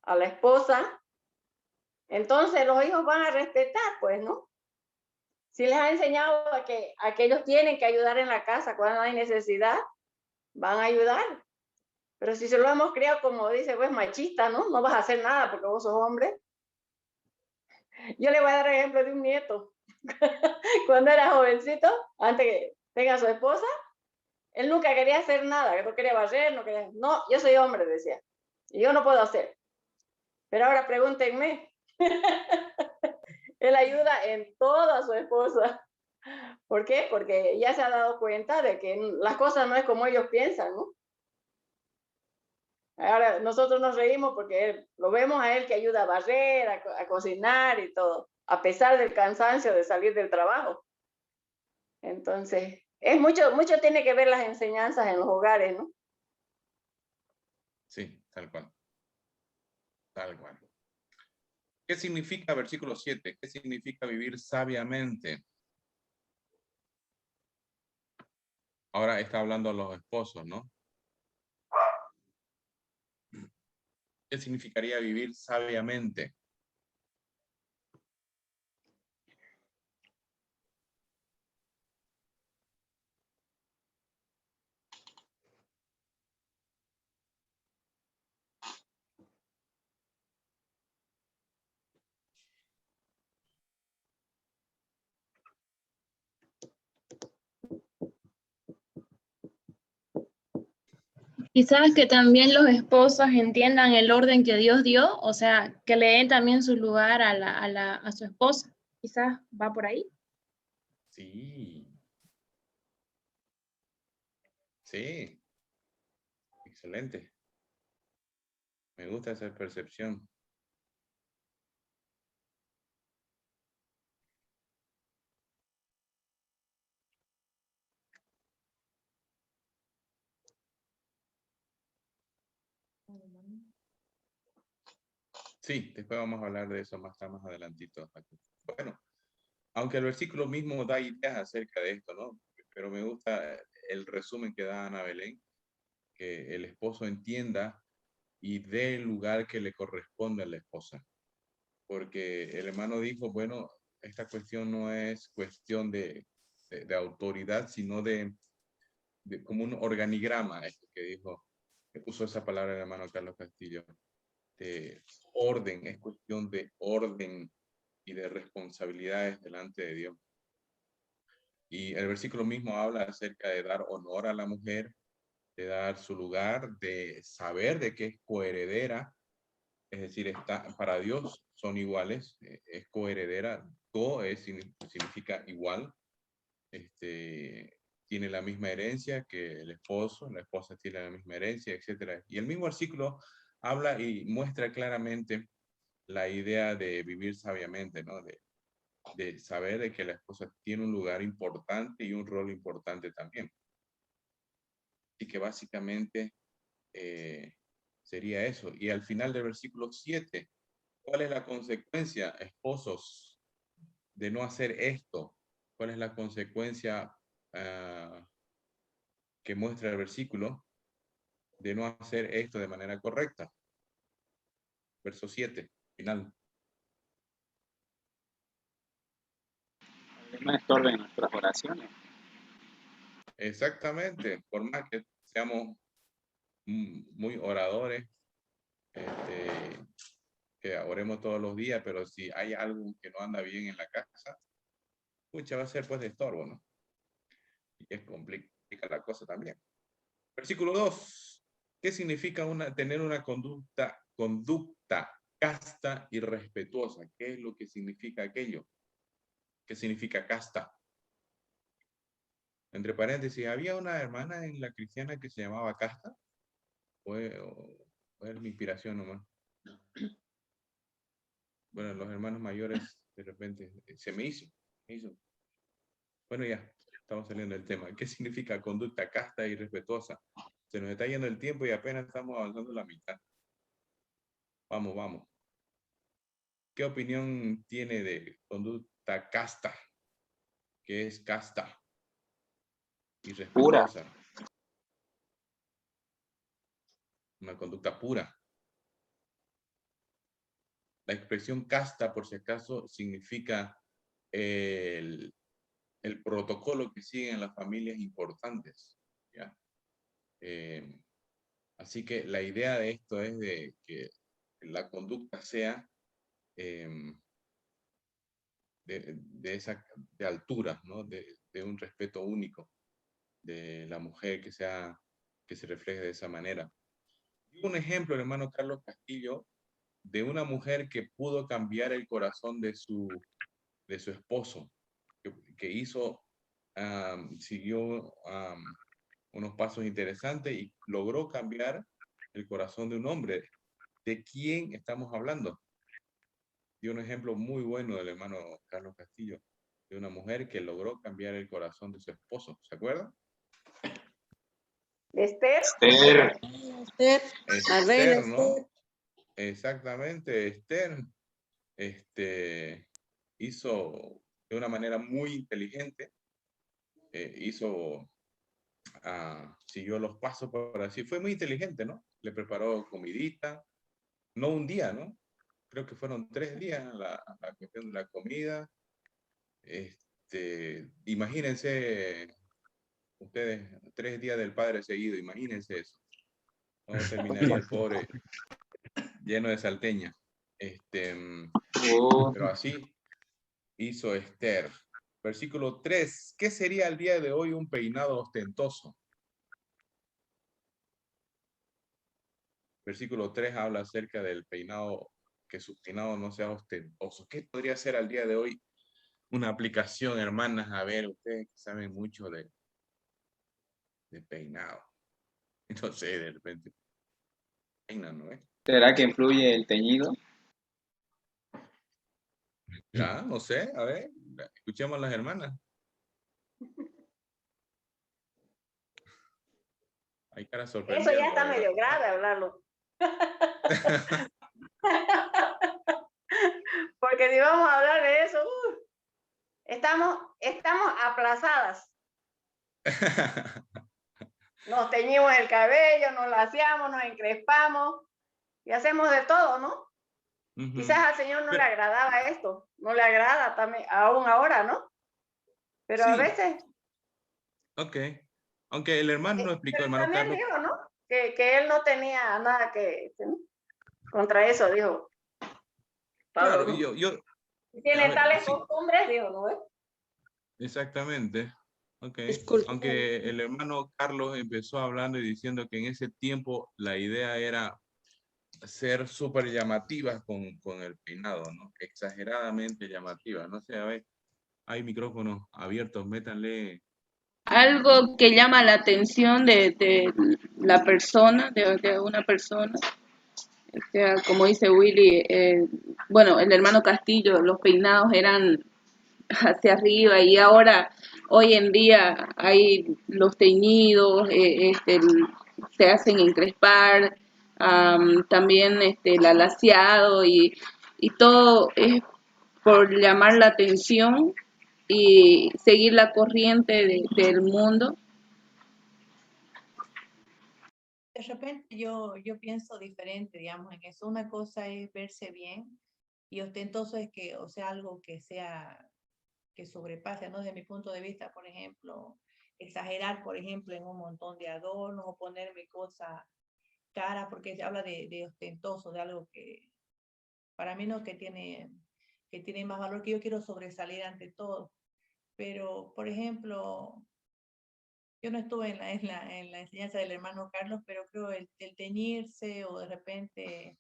a la esposa, entonces los hijos van a respetar, pues, ¿no? Si les ha enseñado a que ellos tienen que ayudar en la casa cuando hay necesidad, van a ayudar. Pero si se lo hemos criado como dice, pues machista, ¿no? No vas a hacer nada porque vos sos hombre. Yo le voy a dar el ejemplo de un nieto. Cuando era jovencito, antes que tenga su esposa, él nunca quería hacer nada, no quería barrer, no quería... No, yo soy hombre, decía. Y yo no puedo hacer. Pero ahora pregúntenme. Él ayuda en todo a su esposa. ¿Por qué? Porque ya se ha dado cuenta de que las cosas no es como ellos piensan, ¿no? Ahora nosotros nos reímos porque lo vemos a él que ayuda a barrer, a cocinar y todo, a pesar del cansancio de salir del trabajo. Entonces, es mucho tiene que ver las enseñanzas en los hogares, ¿no? sí, tal cual. Tal cual. ¿Qué significa versículo 7? ¿Qué significa vivir sabiamente? Ahora está hablando a los esposos, ¿no? ¿Qué significaría vivir sabiamente? Quizás que también los esposos entiendan el orden que Dios dio, o sea, que le den también su lugar a su esposa. Quizás va por ahí. Sí. Sí. Excelente. Me gusta esa percepción. Sí, después vamos a hablar de eso más adelantito. Bueno, aunque el versículo mismo da ideas acerca de esto, ¿no? Pero me gusta el resumen que da Ana Belén, que el esposo entienda y dé el lugar que le corresponde a la esposa. Porque el hermano dijo, bueno, esta cuestión no es cuestión de autoridad, sino de como un organigrama, esto que dijo, que usó esa palabra el hermano Carlos Castillo, de orden, es cuestión de orden y de responsabilidades delante de Dios. Y el versículo mismo habla acerca de dar honor a la mujer, de dar su lugar, de saber de que es coheredera, es decir, está, para Dios son iguales, es coheredera, significa igual, tiene la misma herencia que el esposo, la esposa tiene la misma herencia, etc. Y el mismo versículo habla y muestra claramente la idea de vivir sabiamente, ¿no? De saber de que la esposa tiene un lugar importante y un rol importante también. Y que básicamente sería eso. Y al final del versículo 7, ¿cuál es la consecuencia, esposos, de no hacer esto? ¿Cuál es la consecuencia que muestra el versículo de no hacer esto de manera correcta? Verso 7, final. No estorben nuestras oraciones. Exactamente, por más que seamos muy oradores, que oremos todos los días, pero si hay algo que no anda bien en la casa, pucha, va a ser pues de estorbo, ¿no? Y es complica la cosa también. Versículo 2. ¿Qué significa tener una conducta casta y respetuosa? ¿Qué es lo que significa aquello? ¿Qué significa casta? Entre paréntesis, ¿había una hermana en la cristiana que se llamaba Casta? Fue mi inspiración nomás. Bueno, los hermanos mayores, de repente, se me hizo. Bueno, ya, estamos saliendo del tema. ¿Qué significa conducta casta y respetuosa? Se nos está yendo el tiempo y apenas estamos avanzando la mitad. Vamos, vamos. ¿Qué opinión tiene de conducta casta? ¿Qué es casta y respetuosa? Pura. Una conducta pura. La expresión casta, por si acaso, significa el protocolo que siguen las familias importantes. ¿Ya? Así que la idea de esto es de que la conducta sea de altura, ¿no? De un respeto único de la mujer que se refleje de esa manera. Y un ejemplo, el hermano Carlos Castillo, de una mujer que pudo cambiar el corazón de su esposo, que hizo, siguió unos pasos interesantes y logró cambiar el corazón de un hombre. ¿De quién estamos hablando? Dio un ejemplo muy bueno del hermano Carlos Castillo, de una mujer que logró cambiar el corazón de su esposo. ¿Se acuerdan? Esther. Esther, ¿no? Exactamente, Esther. Hizo de una manera muy inteligente, siguió los pasos por así. Fue muy inteligente, ¿no? Le preparó comidita, no un día, ¿no? Creo que fueron 3 días la cuestión de la comida. Imagínense ustedes, 3 días del padre seguido, imagínense eso. No terminaría el pobre lleno de salteña. Pero así hizo Esther. Versículo 3. ¿Qué sería el día de hoy un peinado ostentoso? Versículo 3 habla acerca del peinado, que su peinado no sea ostentoso. ¿Qué podría ser al día de hoy una aplicación, hermanas? A ver, ustedes que saben mucho de peinado. No sé, de repente. Peinan, ¿no? ¿Será que influye el teñido? Ya, no sé, a ver, escuchemos a las hermanas. Hay cara sorprendida. Eso ya está medio grave hablarlo. Porque si vamos a hablar de eso, estamos aplazadas. Nos teñimos el cabello, nos laciamos, nos encrespamos y hacemos de todo, ¿no? Quizás al Señor no le agradaba esto, no le agrada también, aún ahora, ¿no? Pero sí. A veces... Ok. Aunque el hermano no explicó, hermano Carlos. Dijo, ¿no? Que él no tenía nada que... ¿sí? Contra eso, dijo. Pablo, claro, ¿no? yo tiene tales costumbres, digo, ¿no? Exactamente. Okay. Disculpe. Aunque el hermano Carlos empezó hablando y diciendo que en ese tiempo la idea era ser súper llamativas con el peinado, ¿no? Exageradamente llamativas. No sé, a ver, hay micrófonos abiertos, métanle. Algo que llama la atención de la persona, de una persona. O sea, como dice Willy, bueno, el hermano Castillo, los peinados eran hacia arriba y ahora, hoy en día, hay los teñidos, se hacen encrespar, también el alaciado y todo es por llamar la atención y seguir la corriente del mundo. De repente yo pienso diferente, digamos, en eso. Una cosa es verse bien y ostentoso es que, o sea, algo que sobrepase, ¿no? Desde mi punto de vista, por ejemplo, exagerar, por ejemplo, en un montón de adornos o ponerme cosas caras, porque se habla de ostentoso, de algo que para mí no que tiene más valor, que yo quiero sobresalir ante todo. Pero, por ejemplo, yo no estuve en la enseñanza del hermano Carlos, pero creo el teñirse o de repente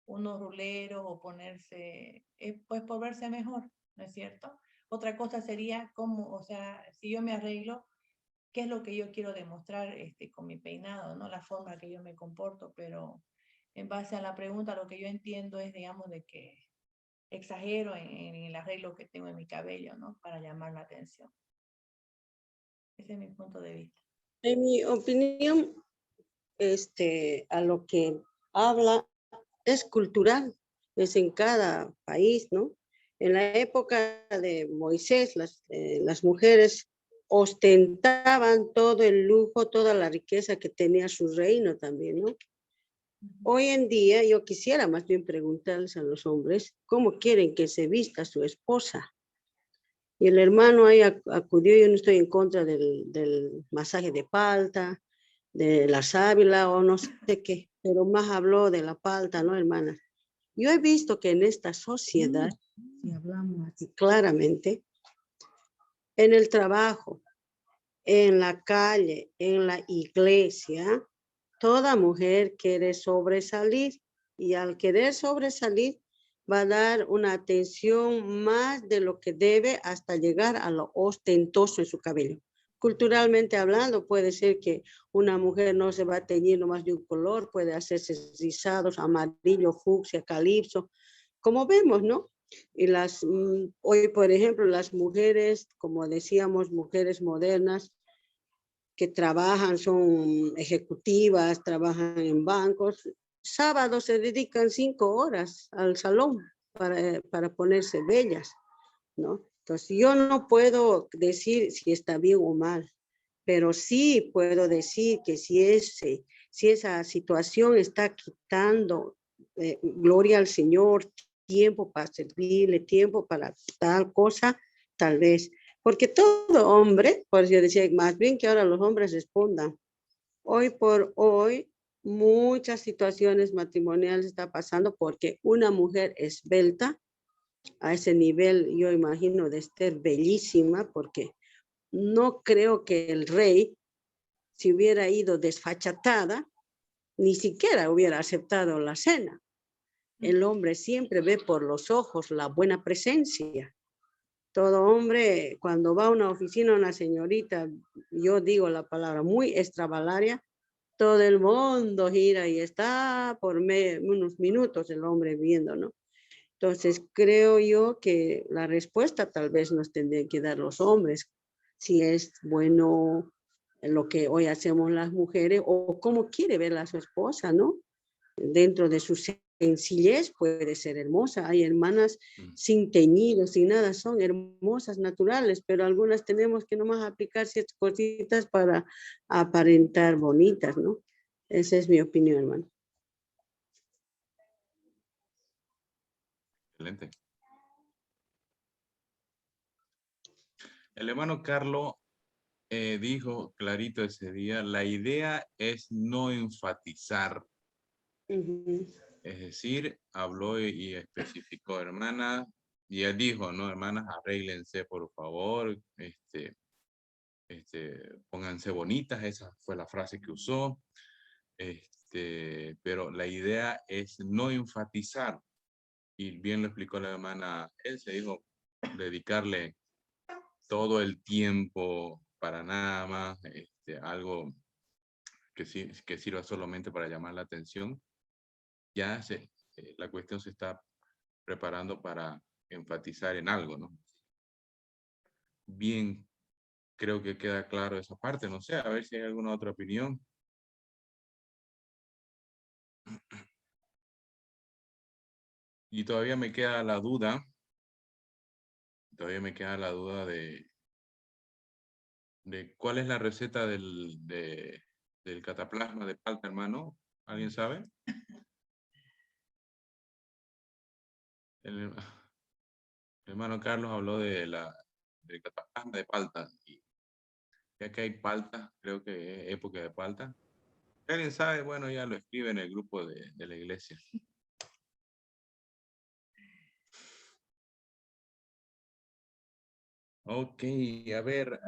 unos ruleros o ponerse, pues por verse mejor, ¿no es cierto? Otra cosa sería cómo, o sea, si yo me arreglo, qué es lo que yo quiero demostrar con mi peinado, ¿no? La forma que yo me comporto, pero en base a la pregunta, lo que yo entiendo es, digamos, de que exagero en el arreglo que tengo en mi cabello, ¿no? Para llamar la atención. Ese es mi punto de vista. En mi opinión, a lo que habla es cultural, es en cada país, ¿no? En la época de Moisés, las mujeres ostentaban todo el lujo, toda la riqueza que tenía su reino también, ¿no? Hoy en día yo quisiera más bien preguntarles a los hombres cómo quieren que se vista su esposa. Y el hermano ahí acudió, yo no estoy en contra del masaje de palta, de la sábila o no sé qué, pero más habló de la palta, ¿no, hermana? Yo he visto que en esta sociedad, si hablamos así claramente, en el trabajo, en la calle, en la iglesia, toda mujer quiere sobresalir y al querer sobresalir va a dar una atención más de lo que debe hasta llegar a lo ostentoso en su cabello. Culturalmente hablando, puede ser que una mujer no se va a teñir nomás de un color, puede hacerse rizados, amarillo, fucsia, calipso, como vemos, ¿no? Y hoy, por ejemplo, las mujeres, como decíamos, mujeres modernas, que trabajan, son ejecutivas, trabajan en bancos, sábado se dedican 5 horas al salón para ponerse bellas, ¿no? Entonces, yo no puedo decir si está bien o mal, pero sí puedo decir que si esa situación está quitando gloria al Señor, tiempo para servirle, tiempo para tal cosa, tal vez. Porque todo hombre, por eso yo decía, más bien que ahora los hombres respondan. Hoy por hoy, muchas situaciones matrimoniales están pasando porque una mujer esbelta, a ese nivel yo imagino de estar bellísima, porque no creo que el rey, si hubiera ido desfachatada, ni siquiera hubiera aceptado la cena. El hombre siempre ve por los ojos la buena presencia. Todo hombre, cuando va a una oficina, una señorita, yo digo la palabra muy extravalaria, todo el mundo gira y está por unos minutos el hombre viendo, ¿no? Entonces, creo yo que la respuesta tal vez nos tendrían que dar los hombres, si es bueno lo que hoy hacemos las mujeres o cómo quiere ver a su esposa, ¿no? Dentro de su sencillez puede ser hermosa. Hay hermanas sin teñido, sin nada, son hermosas, naturales, pero algunas tenemos que nomás aplicar ciertas cositas para aparentar bonitas, ¿no? Esa es mi opinión, hermano. Excelente. El hermano Carlos dijo clarito ese día, la idea es no enfatizar. Es decir, habló y especificó, hermanas, y él dijo, no, hermanas, arréglense, por favor, pónganse bonitas, esa fue la frase que usó, pero la idea es no enfatizar, y bien lo explicó la hermana, él se dijo, dedicarle todo el tiempo para nada más, algo que sirva solamente para llamar la atención, ya la cuestión se está preparando para enfatizar en algo, ¿no? Bien, creo que queda claro esa parte, no sé, a ver si hay alguna otra opinión. Y todavía me queda la duda, de cuál es la receta del cataplasma de palta, hermano. ¿Alguien sabe? El hermano Carlos habló del cataplasma de palta. Y ya que hay palta, creo que es época de palta. ¿Alguien sabe? Bueno, ya lo escribe en el grupo de la iglesia. Ok, a ver.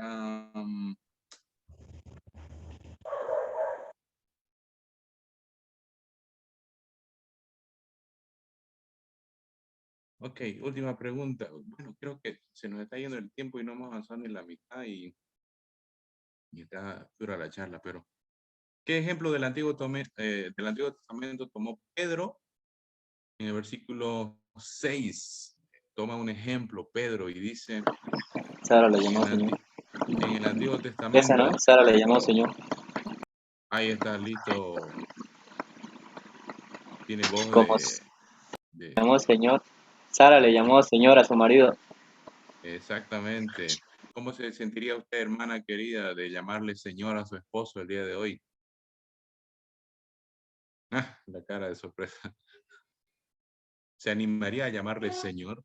Ok, última pregunta. Bueno, creo que se nos está yendo el tiempo y no hemos avanzado ni la mitad y está dura la charla, pero ¿qué ejemplo del Antiguo Testamento tomó Pedro en el versículo 6? Toma un ejemplo, Pedro, y dice, Sara le en llamó el, Señor. en el Antiguo Esa, ¿no? Testamento, Sara le llamó Señor. ahí está listo, tiene voz Como se de llamó Señor. Sara le llamó Señor a su marido. exactamente. ¿Cómo se sentiría usted, hermana querida, de llamarle señor a su esposo el día de hoy? Ah, la cara de sorpresa. ¿Se animaría a llamarle señor?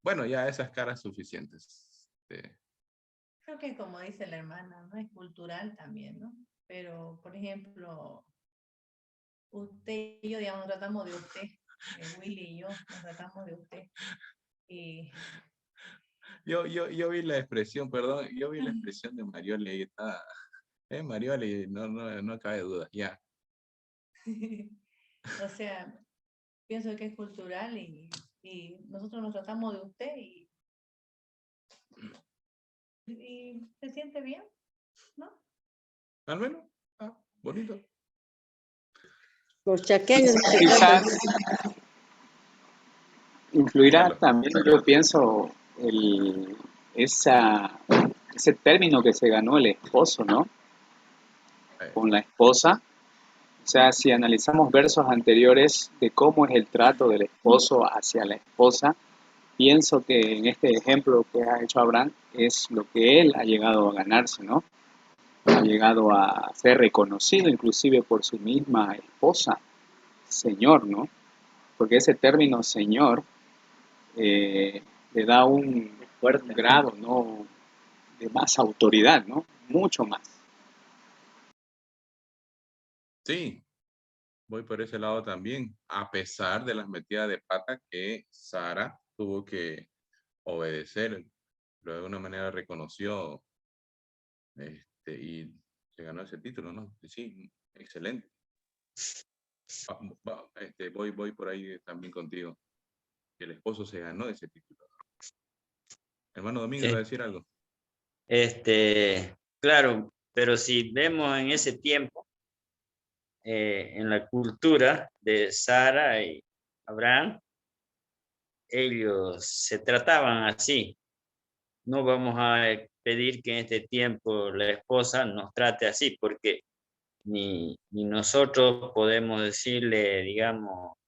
Bueno, ya esas caras suficientes. Creo que como dice la hermana, ¿no? Es cultural también, ¿no? Pero, por ejemplo, usted y yo, digamos, nos tratamos de usted. Willy y yo nos tratamos de usted. Y Yo vi la expresión, perdón, yo vi la expresión de Marioli ahí está. Marioli, no cabe duda, ya. o sea, pienso que es cultural y nosotros nos tratamos de usted y se siente bien, ¿no? Al menos, bonito. Los chaqueños se tratan. Quizás influirá Carlos. también, yo pienso, ese término que se ganó el esposo, ¿no? Con la esposa. O sea, si analizamos versos anteriores de cómo es el trato del esposo hacia la esposa, pienso que en este ejemplo que ha hecho Abraham es lo que él ha llegado a ganarse, ¿no? Ha llegado a ser reconocido inclusive por su misma esposa, Señor, ¿no? Porque ese término Señor le da un grado, ¿no? De más autoridad, ¿no? Mucho más. Sí, voy por ese lado también, a pesar de las metidas de pata que Sara tuvo que obedecer, pero de alguna manera reconoció y se ganó ese título, ¿no? Sí, excelente. Voy por ahí también contigo. El esposo se ganó ese título. Hermano Domingo, ¿iba a decir algo? Claro, pero si vemos en ese tiempo, en la cultura de Sara y Abraham, ellos se trataban así. No vamos a pedir que en este tiempo la esposa nos trate así, porque ni nosotros podemos decirle, digamos,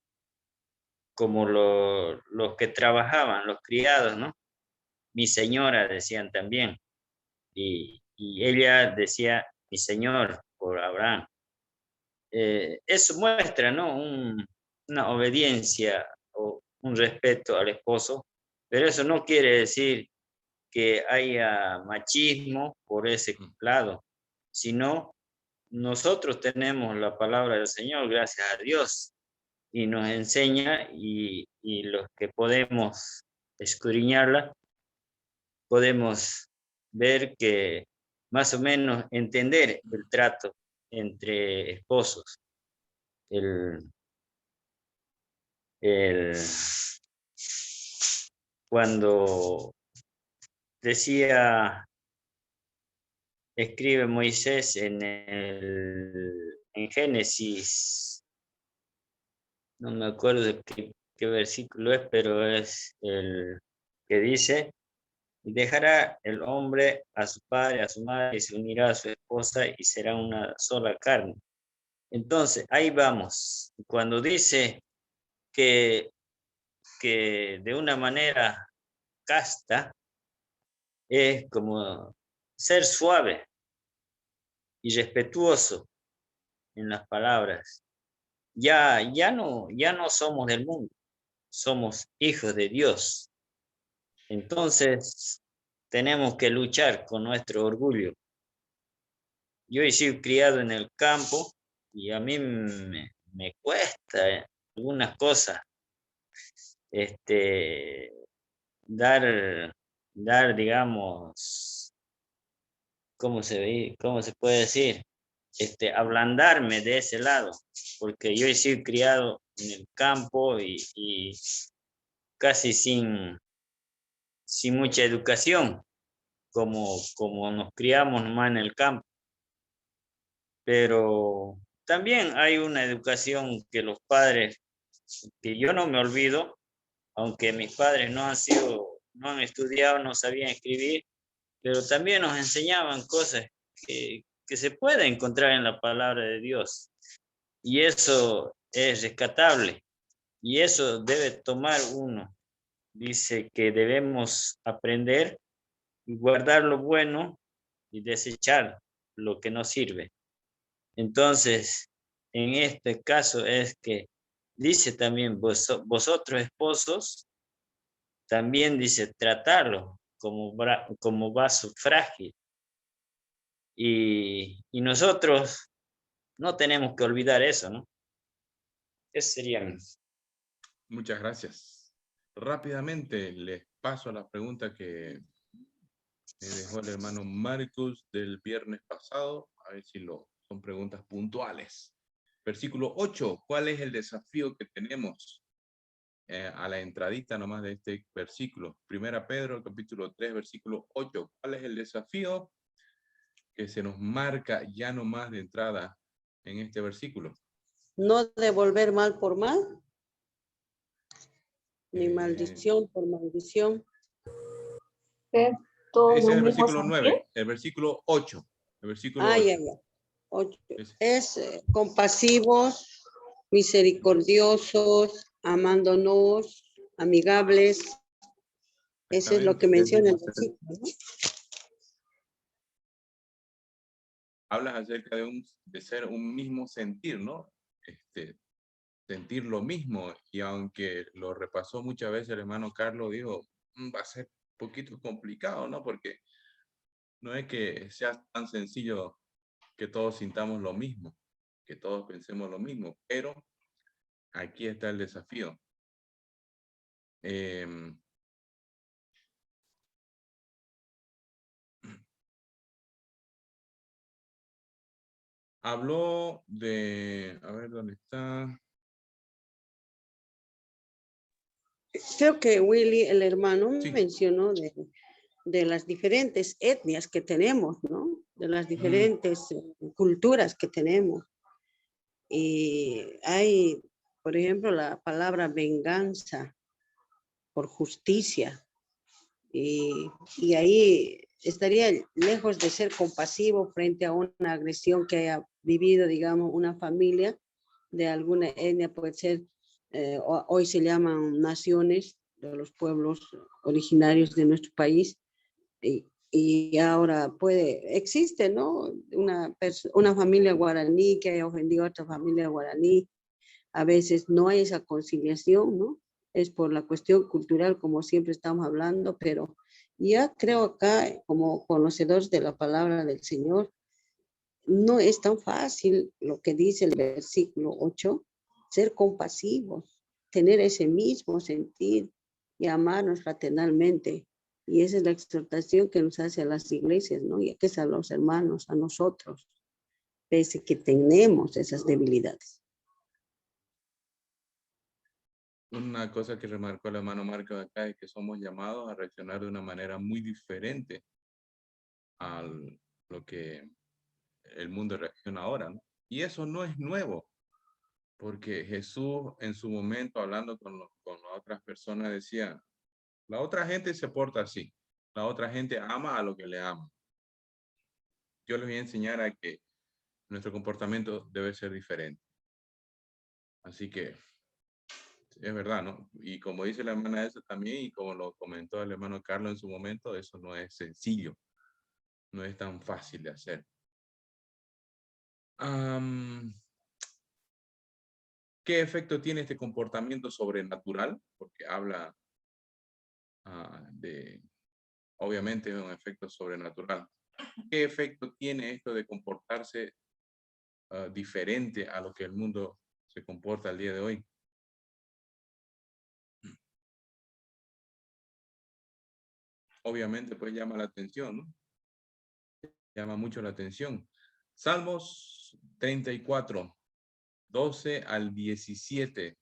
como los que trabajaban, los criados, ¿no? Mi señora decían también, y ella decía mi señor por Abraham. Eso muestra, ¿no? Una obediencia o un respeto al esposo, pero eso no quiere decir que haya machismo por ese lado, sino nosotros tenemos la palabra del Señor, gracias a Dios, y nos enseña y los que podemos escudriñarla, podemos ver que más o menos entender el trato entre esposos. Cuando decía, escribe Moisés en Génesis, no me acuerdo de qué versículo es, pero es el que dice, y dejará el hombre a su padre, a su madre, y se unirá a su esposa y será una sola carne. Entonces, ahí vamos. Cuando dice que de una manera casta, es como ser suave y respetuoso en las palabras. Ya no somos del mundo, somos hijos de Dios. Entonces, tenemos que luchar con nuestro orgullo. Yo he sido criado en el campo y a mí me cuesta algunas cosas dar dar, digamos, ¿cómo se puede decir? Ablandarme de ese lado, porque yo he sido criado en el campo y casi sin mucha educación, como nos criamos nomás en el campo. Pero también hay una educación que los padres, que yo no me olvido, aunque mis padres no han estudiado, no sabían escribir, pero también nos enseñaban cosas que se puede encontrar en la palabra de Dios. Y eso es rescatable. Y eso debe tomar uno. Dice que debemos aprender y guardar lo bueno y desechar lo que no sirve. Entonces, en este caso es que dice también vosotros esposos, también dice tratarlo como vaso frágil. Y nosotros no tenemos que olvidar eso, ¿no? Eso sería. Muchas gracias. Rápidamente les paso a la pregunta que me dejó el hermano Marcus del viernes pasado. A ver si son preguntas puntuales. Versículo 8. ¿Cuál es el desafío que tenemos a la entradita nomás de este versículo? Primera Pedro, capítulo 3, versículo 8. ¿Cuál es el desafío que se nos marca ya nomás de entrada en este versículo? No devolver mal por mal, ni maldición por maldición. Ser todo Ese es el un mismo versículo 9, el versículo 8. El versículo 8. Ya. 8. Es compasivos, misericordiosos, amándonos, amigables. Eso es lo que menciona el versículo, ¿no? Hablas acerca de ser un mismo sentir, ¿no? Sentir lo mismo. Y aunque lo repasó muchas veces el hermano Carlos, dijo, va a ser un poquito complicado, ¿no? Porque no es que sea tan sencillo que todos sintamos lo mismo, que todos pensemos lo mismo, pero aquí está el desafío. Habló de, a ver, ¿dónde está? Creo que Willy, el hermano, mencionó de las diferentes etnias que tenemos, ¿no? De las diferentes culturas que tenemos. Y hay, por ejemplo, la palabra venganza por justicia. Y ahí estaría lejos de ser compasivo frente a una agresión que haya vivido, digamos, una familia de alguna etnia, puede ser, hoy se llaman naciones de los pueblos originarios de nuestro país, y ahora existe, ¿no? Una familia guaraní que haya ofendido a otra familia guaraní. A veces no hay esa conciliación, ¿no? Es por la cuestión cultural, como siempre estamos hablando, pero ya creo acá, como conocedores de la palabra del Señor, no es tan fácil lo que dice el versículo 8, ser compasivos, tener ese mismo sentir y amarnos fraternalmente. Y esa es la exhortación que nos hace a las iglesias, ¿no? Y que es a los hermanos, a nosotros, pese que tenemos esas debilidades. Una cosa que remarcó el hermano Marcos acá es que somos llamados a reaccionar de una manera muy diferente a lo que el mundo reacciona ahora, ¿no? Y eso no es nuevo, porque Jesús en su momento hablando con otras personas decía, la otra gente se porta así, la otra gente ama a lo que le ama. Yo les voy a enseñar a que nuestro comportamiento debe ser diferente. Así que es verdad, ¿no? Y como dice la hermana esa también, y como lo comentó el hermano Carlos en su momento, eso no es sencillo, no es tan fácil de hacer. ¿Qué efecto tiene este comportamiento sobrenatural? Porque habla obviamente, es un efecto sobrenatural. ¿Qué efecto tiene esto de comportarse diferente a lo que el mundo se comporta el día de hoy? obviamente pues llama la atención, ¿no? Llama mucho la atención. Salmos 34, 12 al 17.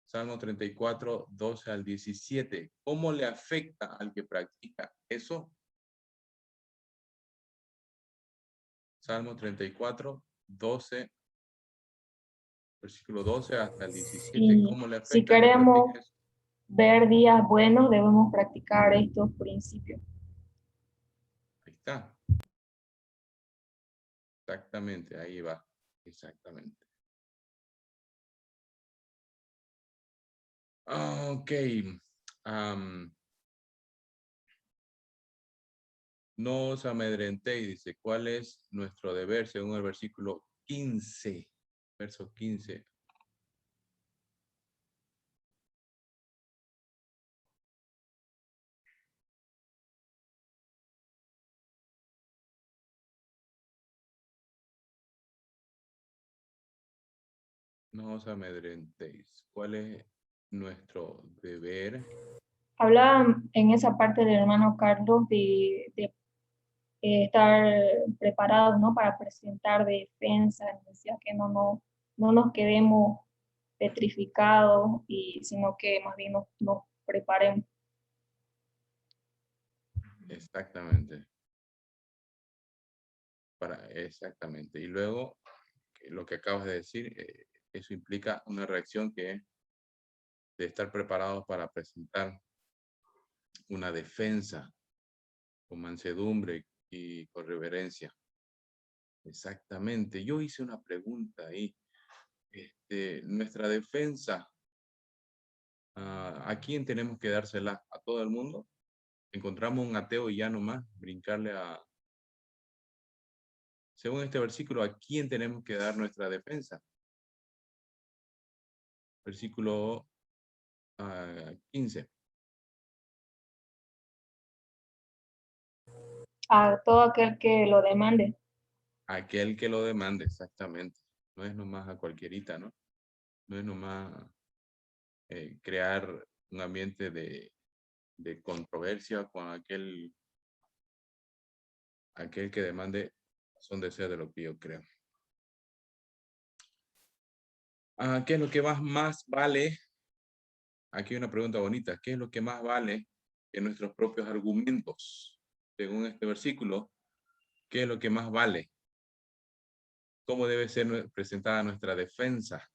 Salmo 34, 12 al 17. ¿Cómo le afecta al que practica eso? Salmo 34, 12, versículo 12 hasta el 17. Si, ¿Cómo le si afecta al que queremos practica eso? ver días buenos, debemos practicar estos principios. Ahí está. Exactamente, ahí va. Exactamente. Ok. No os amedrentéis, dice, ¿cuál es nuestro deber? Según el versículo 15. Verso 15. No os amedrentéis. ¿Cuál es nuestro deber? Hablaba en esa parte del hermano Carlos de estar preparados, ¿no? Para presentar defensa, decía que no nos quedemos petrificados, sino que más bien nos preparemos. Exactamente. Exactamente. Y luego, lo que acabas de decir, eso implica una reacción que es de estar preparados para presentar una defensa con mansedumbre y con reverencia. Exactamente. Yo hice una pregunta ahí. Nuestra defensa, ¿a quién tenemos que dársela? ¿A todo el mundo? Encontramos un ateo y ya nomás brincarle a... Según este versículo, ¿a quién tenemos que dar nuestra defensa? Versículo 15. A todo aquel que lo demande. Aquel que lo demande, exactamente. No es nomás a cualquierita, ¿no? No es nomás crear un ambiente de controversia con aquel que demande son de ser de lo que yo creo. ¿Qué es lo que más vale? Aquí hay una pregunta bonita. ¿Qué es lo que más vale que nuestros propios argumentos? Según este versículo, ¿qué es lo que más vale? ¿Cómo debe ser presentada nuestra defensa?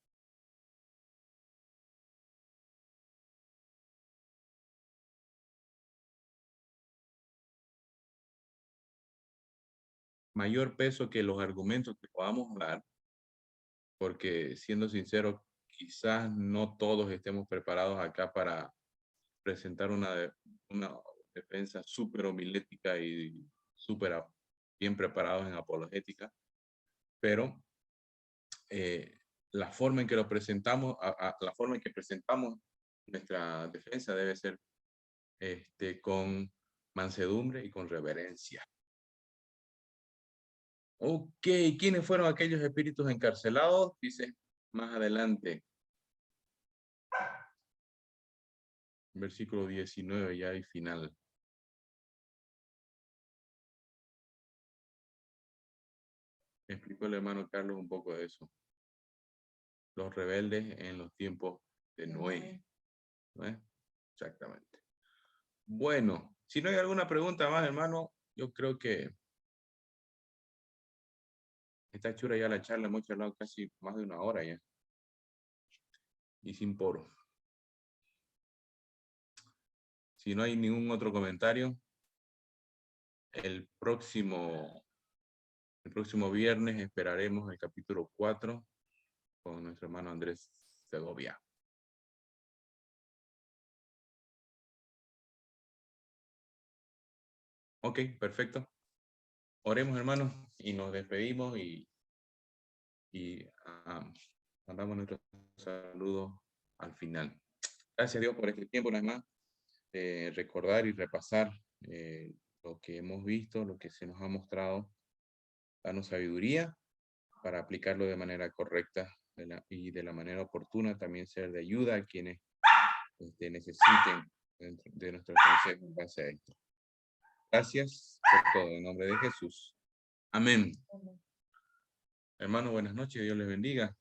Mayor peso que los argumentos que podamos dar, porque siendo sincero, quizás no todos estemos preparados acá para presentar una defensa súper homilética y súper bien preparados en apologética, pero la forma en que lo presentamos, la forma en que presentamos nuestra defensa debe ser con mansedumbre y con reverencia. Ok, ¿quiénes fueron aquellos espíritus encarcelados? Dice más adelante. Versículo 19, ya hay final. Me explicó el hermano Carlos un poco de eso. Los rebeldes en los tiempos de Noé. ¿No? Exactamente. Bueno, si no hay alguna pregunta más, hermano, yo creo que está chula ya la charla. Hemos charlado casi más de una hora ya. Y sin poro. Si no hay ningún otro comentario, el próximo viernes esperaremos el capítulo 4 con nuestro hermano Andrés Segovia. Ok, perfecto. Oremos, hermanos, y nos despedimos y mandamos nuestros saludos al final. Gracias a Dios por este tiempo, nada más. Recordar y repasar lo que hemos visto, lo que se nos ha mostrado. Darnos sabiduría para aplicarlo de manera correcta y de la manera oportuna. También ser de ayuda a quienes necesiten de nuestros consejos en base a esto. Gracias por todo, en nombre de Jesús. Amén. Hermano, buenas noches, Dios les bendiga.